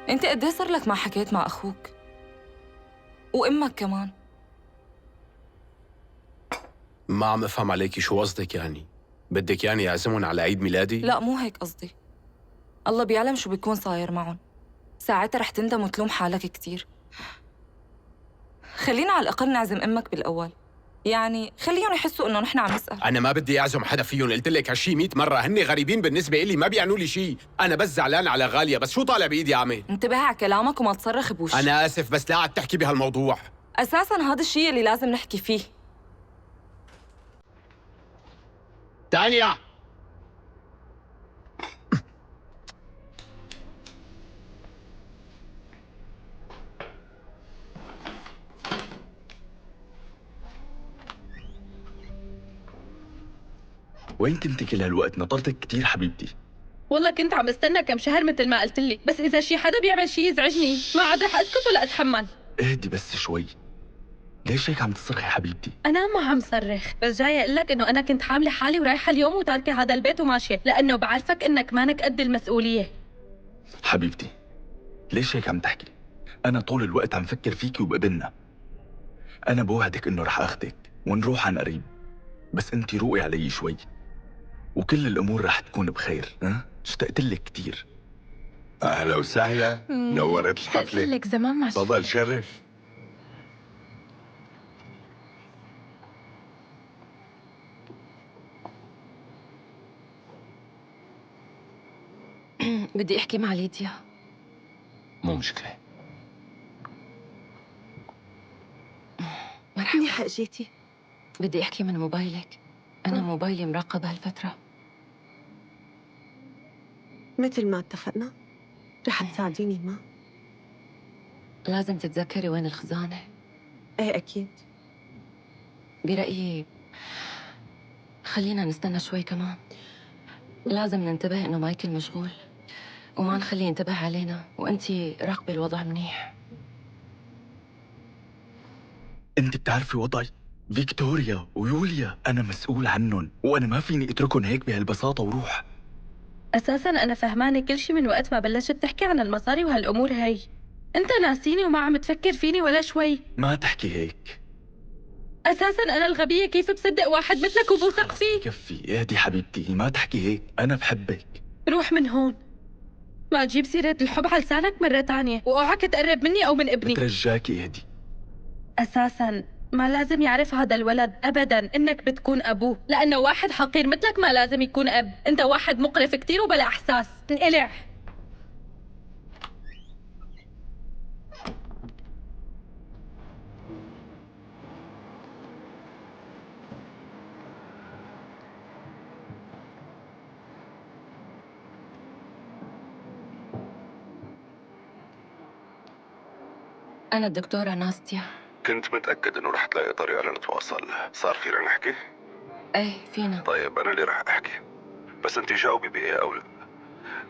أنت قد إيه صار لك ما حكيت مع أخوك؟ وأمك كمان.
ما عم أفهم عليكي، شو قصدك يعني؟ بدك يعني أعزمهم على عيد ميلادي؟
لا مو هيك قصدي. الله بيعلم شو بيكون صاير معهم، ساعتها رح تندم وتلوم حالك كتير. خلينا على الأقل نعزم أمك بالأول، يعني خليهم يحسوا انه نحن عم نسأل.
انا ما بدي اعزم حدا فيهم، قلت لك هالشي 100 مره، هن غريبين بالنسبه لي، ما بيعنوا لي شيء. انا بس زعلان على غاليه، بس شو طالع بايدي اعمل؟
انتبه على كلامك وما تصرخ بوشي.
انا اسف بس لا عاد تحكي بهالموضوع.
اساسا هذا الشيء اللي لازم نحكي فيه.
تانيا
وين كنتي كل هالوقت؟ نطرتك كتير حبيبتي.
والله كنت عم استنى كم شهر مثل ما قلت لي، بس اذا شي حدا بيعمل شي يزعجني ما عاد رح اسكت ولا اتحمل.
اهدي بس شوي. ليش هيك عم تصرخي حبيبتي؟
انا ما عم صرخ، بس جايه اقول لك انه انا كنت حامله حالي ورايحه اليوم وتاركه هذا البيت وماشيه، لانه بعرفك انك مانك قد المسؤوليه.
حبيبتي ليش هيك عم تحكي؟ أنا طول الوقت عم فكر فيكي وبابننا. أنا بوعدك إنه رح أخدك ونروح عن قريب، بس أنتِ روقي علي شوي وكل الأمور رح تكون بخير. ها؟ اشتقت لك كتير.
اهلا وسهلا، نورت الحفله.
لك زمان ما
تفضل شرف.
بدي احكي مع ليديا.
مو مشكلة.
مرحبا.
منيحة اجيتي.
بدي احكي من موبايلك، انا موبايلي مراقب هالفترة.
مثل ما اتفقنا رح تساعديني ما؟
لازم تتذكري وين الخزانة.
ايه اكيد.
برأيي خلينا نستنى شوي كمان. لازم ننتبه انه مايكل مشغول وما نخليه ينتبه علينا، وانتي راقبي الوضع منيح.
أنتِ بتعرفي وضعي؟ فيكتوريا ويوليا أنا مسؤول عنهم، وأنا ما فيني أتركهم هيك بهالبساطة وروح.
اساسا انا فهمانه كل شي من وقت ما بلشت تحكي عن المصاري وهالامور هي. انت ناسيني وما عم تفكر فيني ولا شوي.
ما تحكي هيك.
اساسا انا الغبيه كيف بصدق واحد مثلك وبوثق فيه؟
كفي اهدي حبيبتي، ما تحكي هيك، أنا بحبك.
روح من هون، ما تجيب سيرة الحب على لسانك مرة تانية، واوعك تقرب مني أو من ابني.
بترجاكي اهدي.
أساساً ما لازم يعرف هذا الولد أبداً إنك بتكون أبوه، لأنه واحد حقير مثلك ما لازم يكون أب، أنت واحد مقرف كتير وبلا إحساس، انقلع.
أنا الدكتورة ناستيا.
كنت متأكد إنه رح تلاقي طريقة لنتواصل. صار فينا نحكي؟
إيه فينا.
طيب أنا اللي رح أحكي، بس أنت جاوبي بإيه أو لا.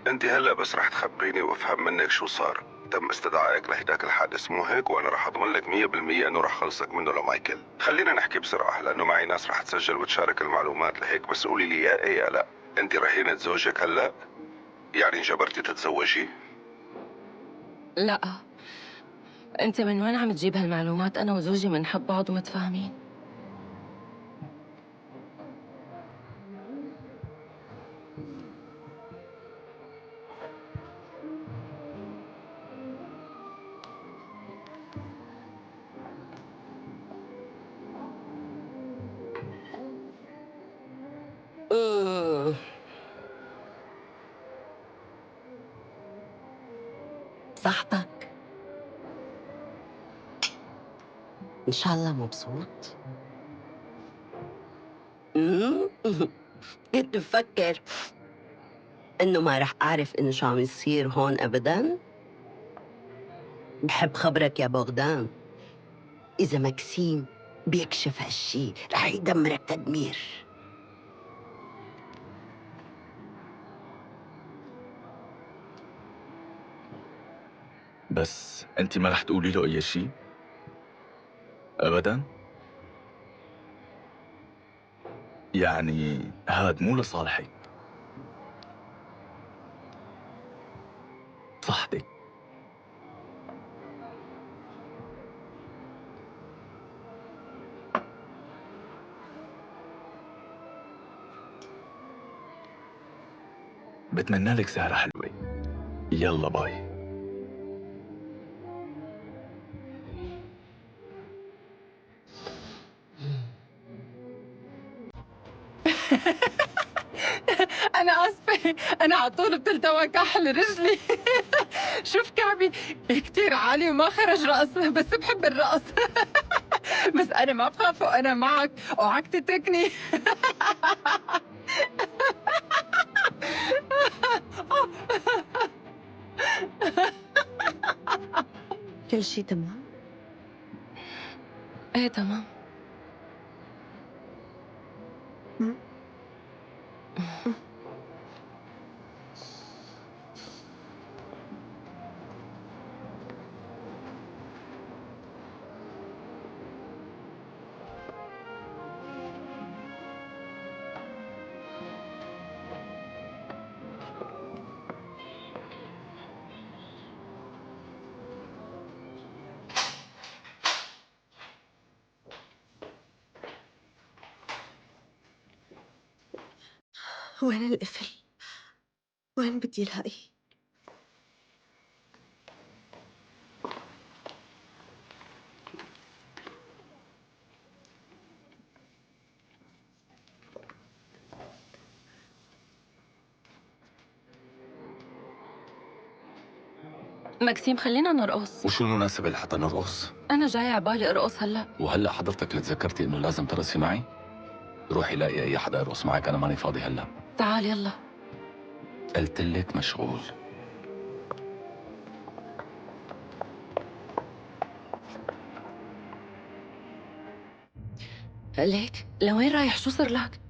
أنت هلا بس رح تخبريني وأفهم منك شو صار. تم استدعائك لهداك الحادث مو هيك؟ وأنا رح أضمن لك 100% إنه رح خلصك منه لمايكل. خلينا نحكي بسرعة لأنه معي ناس رح تسجل وتشارك المعلومات، لهيك بس قولي لي يا إيه يا لا. أنت رهينة زوجك هلا؟ يعني جبرتي تتزوجي؟
لا، أنت من وين عم تجيب هالمعلومات؟ أنا وزوجي منحب بعض ومتفاهمين.
صحتك إن شاء الله مبسوط. كنت بفكر إنه ما رح أعرف إنه شو عم يصير هون أبداً. بحب خبرك يا بغدان، إذا مكسيم بيكشف هالشي رح يدمرك تدمير.
بس أنتِ ما رح تقولي له أي شيء؟ أبداً؟ يعني هاد مو لصالحك. صحتك. بتمنى لك سهرة حلوة. يلا باي.
أنا آسفة، أنا على طول بتلتوى كحل رجلي. شوف كعبي كتير عالي وما خرج رقص، بس بحب الرقص. بس أنا ما بخاف وأنا معك، اوعك تتركني.
كل شي تمام؟
ايه تمام.
وين القفل؟ وين بدي الاقيه؟
مكسيم خلينا نرقص.
وشو المناسبة لحتى نرقص؟
أنا جاي عبالي أرقص هلأ.
وهلا حضرتك اللي تذكرتي إنه لازم ترقصي معي؟ روحي لاقي أي حدا يرقص معك، أنا ماني فاضي هلا.
تعال يلا.
قلت لك مشغول.
ليك لوين رايح؟ شو صار لك؟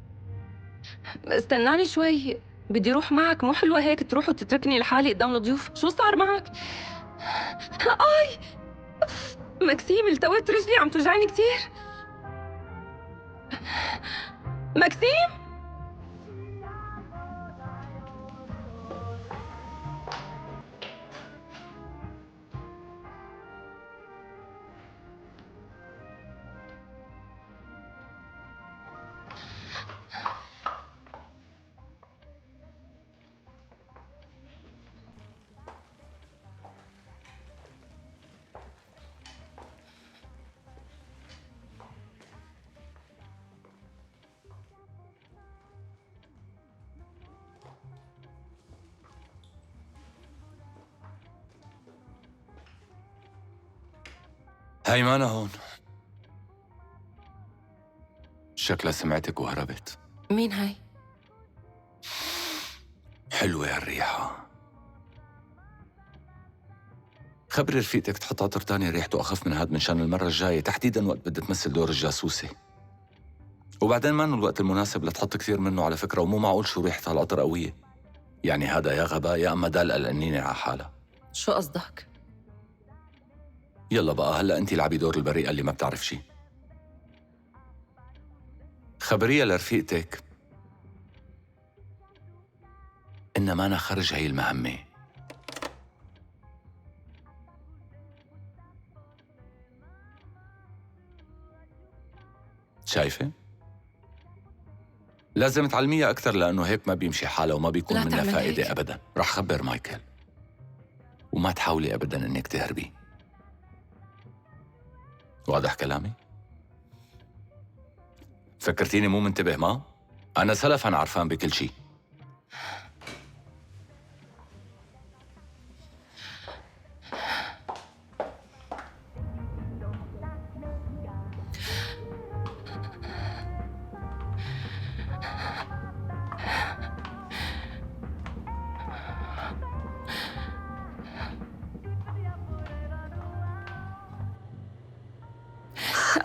استناني شوي، بدي روح معك. مو حلوة هيك تروح وتتركني لحالي قدام الضيوف. شو صار معك؟ آي مكسيم، التويت رجلي عم توجعني كتير. مكسيم
هيمانة هون. شكلها سمعتك وهربت.
مين هاي؟
حلوة هالريحة. خبري رفيقتك تحط عطر تاني ريحته أخف من هاد منشان المرة الجاية، تحديداً وقت بدها تمثل دور الجاسوسة. وبعدين ما إنه الوقت المناسب لتحط كثير منه على فكرة، ومو معقول شو ريحة هالعطر قوية. يعني هذا يا غباء يا أما دال قلقنينة على حالها.
شو قصدك؟
يلا بقى هلا انت لعبي دور البريئة اللي ما بتعرف شي. خبريها لرفيقتك إن ما أنا خرج هي المهمة. شايفة؟ لازم تعلميها أكثر لأنه هيك ما بيمشي حالها وما بيكون منها فائدة أبداً. رح خبر مايكل، وما تحاولي أبداً إنك تهربي. واضح كلامي؟ فكرتيني مو منتبه ما؟ أنا سلفاً عرفان بكل شي.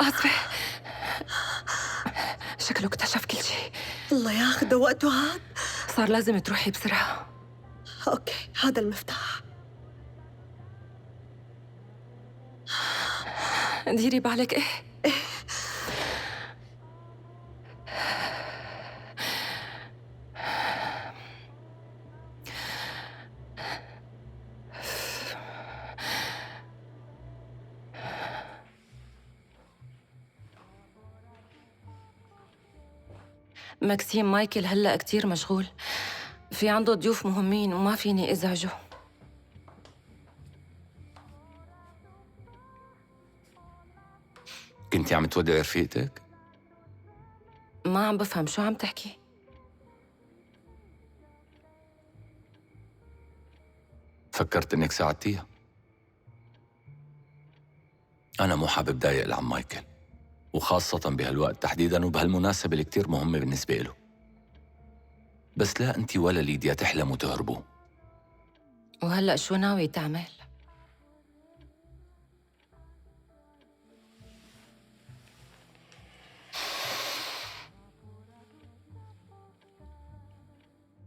آسفة، شكله اكتشف كل شيء.
الله ياخده وقته هاد.
صار لازم تروحي بسرعة.
اوكي، هذا المفتاح.
ديري بالك. ايه ماكسيم، مايكل هلأ كتير مشغول، في عنده ضيوف مهمين وما فيني ازعجه.
كنتي عم تودعي رفيقتك؟
ما عم بفهم شو عم تحكي.
فكرت إنك ساعدتيها. أنا مو حابب ضايق العم مايكل، وخاصة بهالوقت تحديداً وبهالمناسبة اللي كتير مهمة بالنسبة له. بس لا أنت ولا ليديا تحلموا تهربوا.
وهلأ شو ناوي تعمل؟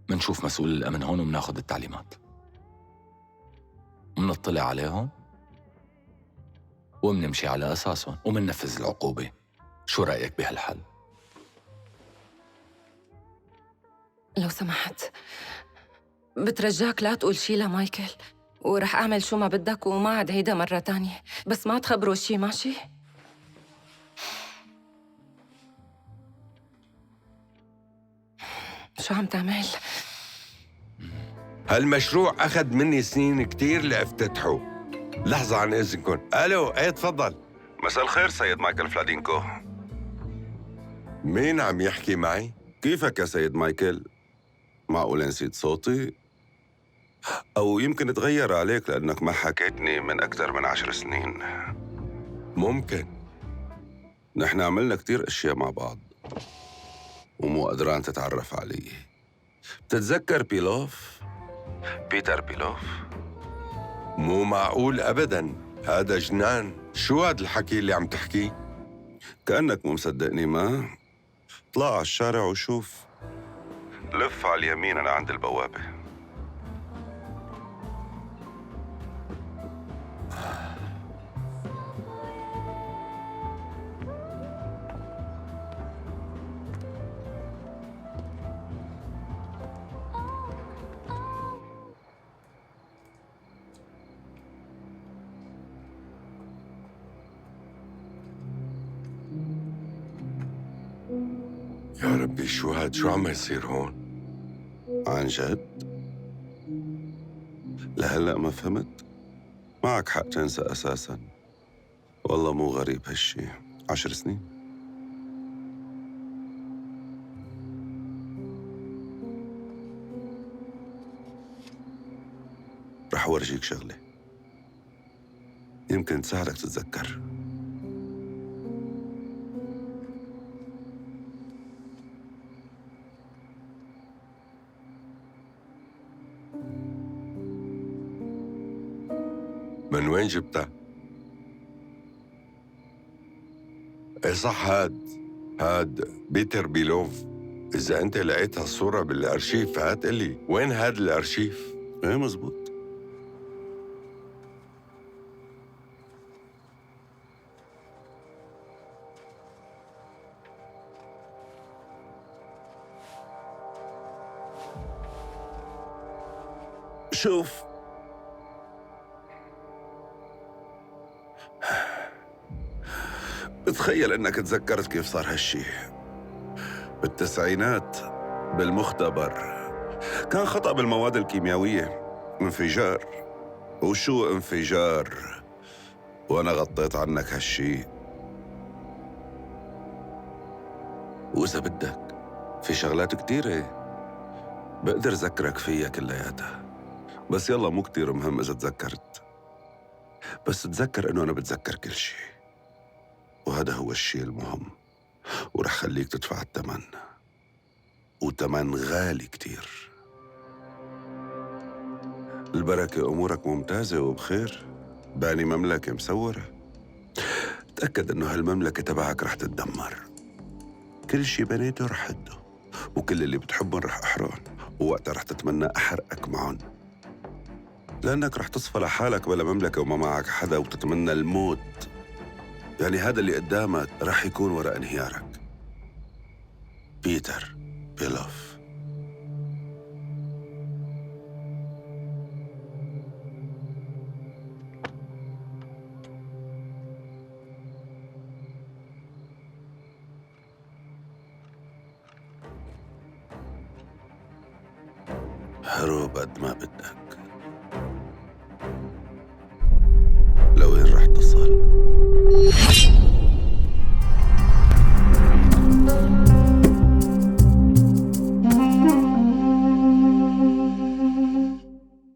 منشوف مسؤول الأمن هون ومناخد التعليمات، منطلع عليهم ومنمشي على أساسهم ومننفذ العقوبة. شو رأيك بهالحل؟
لو سمحت بترجاك لا تقول شي لمايكل، ورح أعمل شو ما بدك وما عاد هيدا مرة تانية، بس ما تخبروا شي ماشي؟ شو عم تعمل؟
هالمشروع أخذ مني سنين كتير لأفتتحه. لحظة عن إذنكم. ألو، إيه تفضل.
مساء الخير سيد مايكل فلادينكو.
مين عم يحكي معي؟
كيفك يا سيد مايكل؟ معقول نسيت صوتي؟ أو يمكن تغير عليك لأنك ما حكيتني من أكثر من 10 سنين.
ممكن.
نحن عملنا كتير أشياء مع بعض ومو قدران تتعرف علي. بتتذكر بيلوف؟ بيتر بيلوف؟
مو معقول أبداً، هذا جنان. شو هاد الحكي اللي عم تحكيه؟
كأنك مو مصدقني. ما اطلع على الشارع وشوف. لف على اليمين، أنا عند البوابة.
يا ربي شو هاد؟ شو عم يصير هون؟
عن جد؟ لهلأ ما فهمت؟ معك حق تنسى أساساً. والله مو غريب هالشي. 10 سنين. رح أورجيك شغلة يمكن تساعدك تتذكر.
من وين جبتها؟ ايه صح، هاد بيتر بيلوف. إذا أنت لقيت هالصورة بالأرشيف هات قلي وين هاد الأرشيف؟
ايه مزبوط. شوف، بتخيل انك تذكرت كيف صار هالشي بالتسعينات بالمختبر. كان خطأ بالمواد الكيميائية، انفجار. وشو انفجار؟ وانا غطيت عنك هالشي. واذا بدك في شغلات كتيرة بقدر ذكرك فيها كلياتها، بس يلا مو كتير مهم اذا تذكرت. بس تذكر انه انا بتذكر كل شي، وهذا هو الشيء المهم، ورح خليك تدفع الثمن، وثمن غالي كتير. البركة أمورك ممتازة وبخير، باني مملكة مسورة. تأكد إنه هالمملكة تبعك رح تتدمر. كل شي بنيته رح هده، وكل اللي بتحبهم رح أحرقهم، ووقتها رح تتمنى أحرقك معهم، لأنك رح تصفى لحالك بلا مملكة وما معك حدا وتتمنى الموت. يعني هذا اللي قدامك رح يكون وراء انهيارك. بيتر بيلوف. حروب قد ما بدك.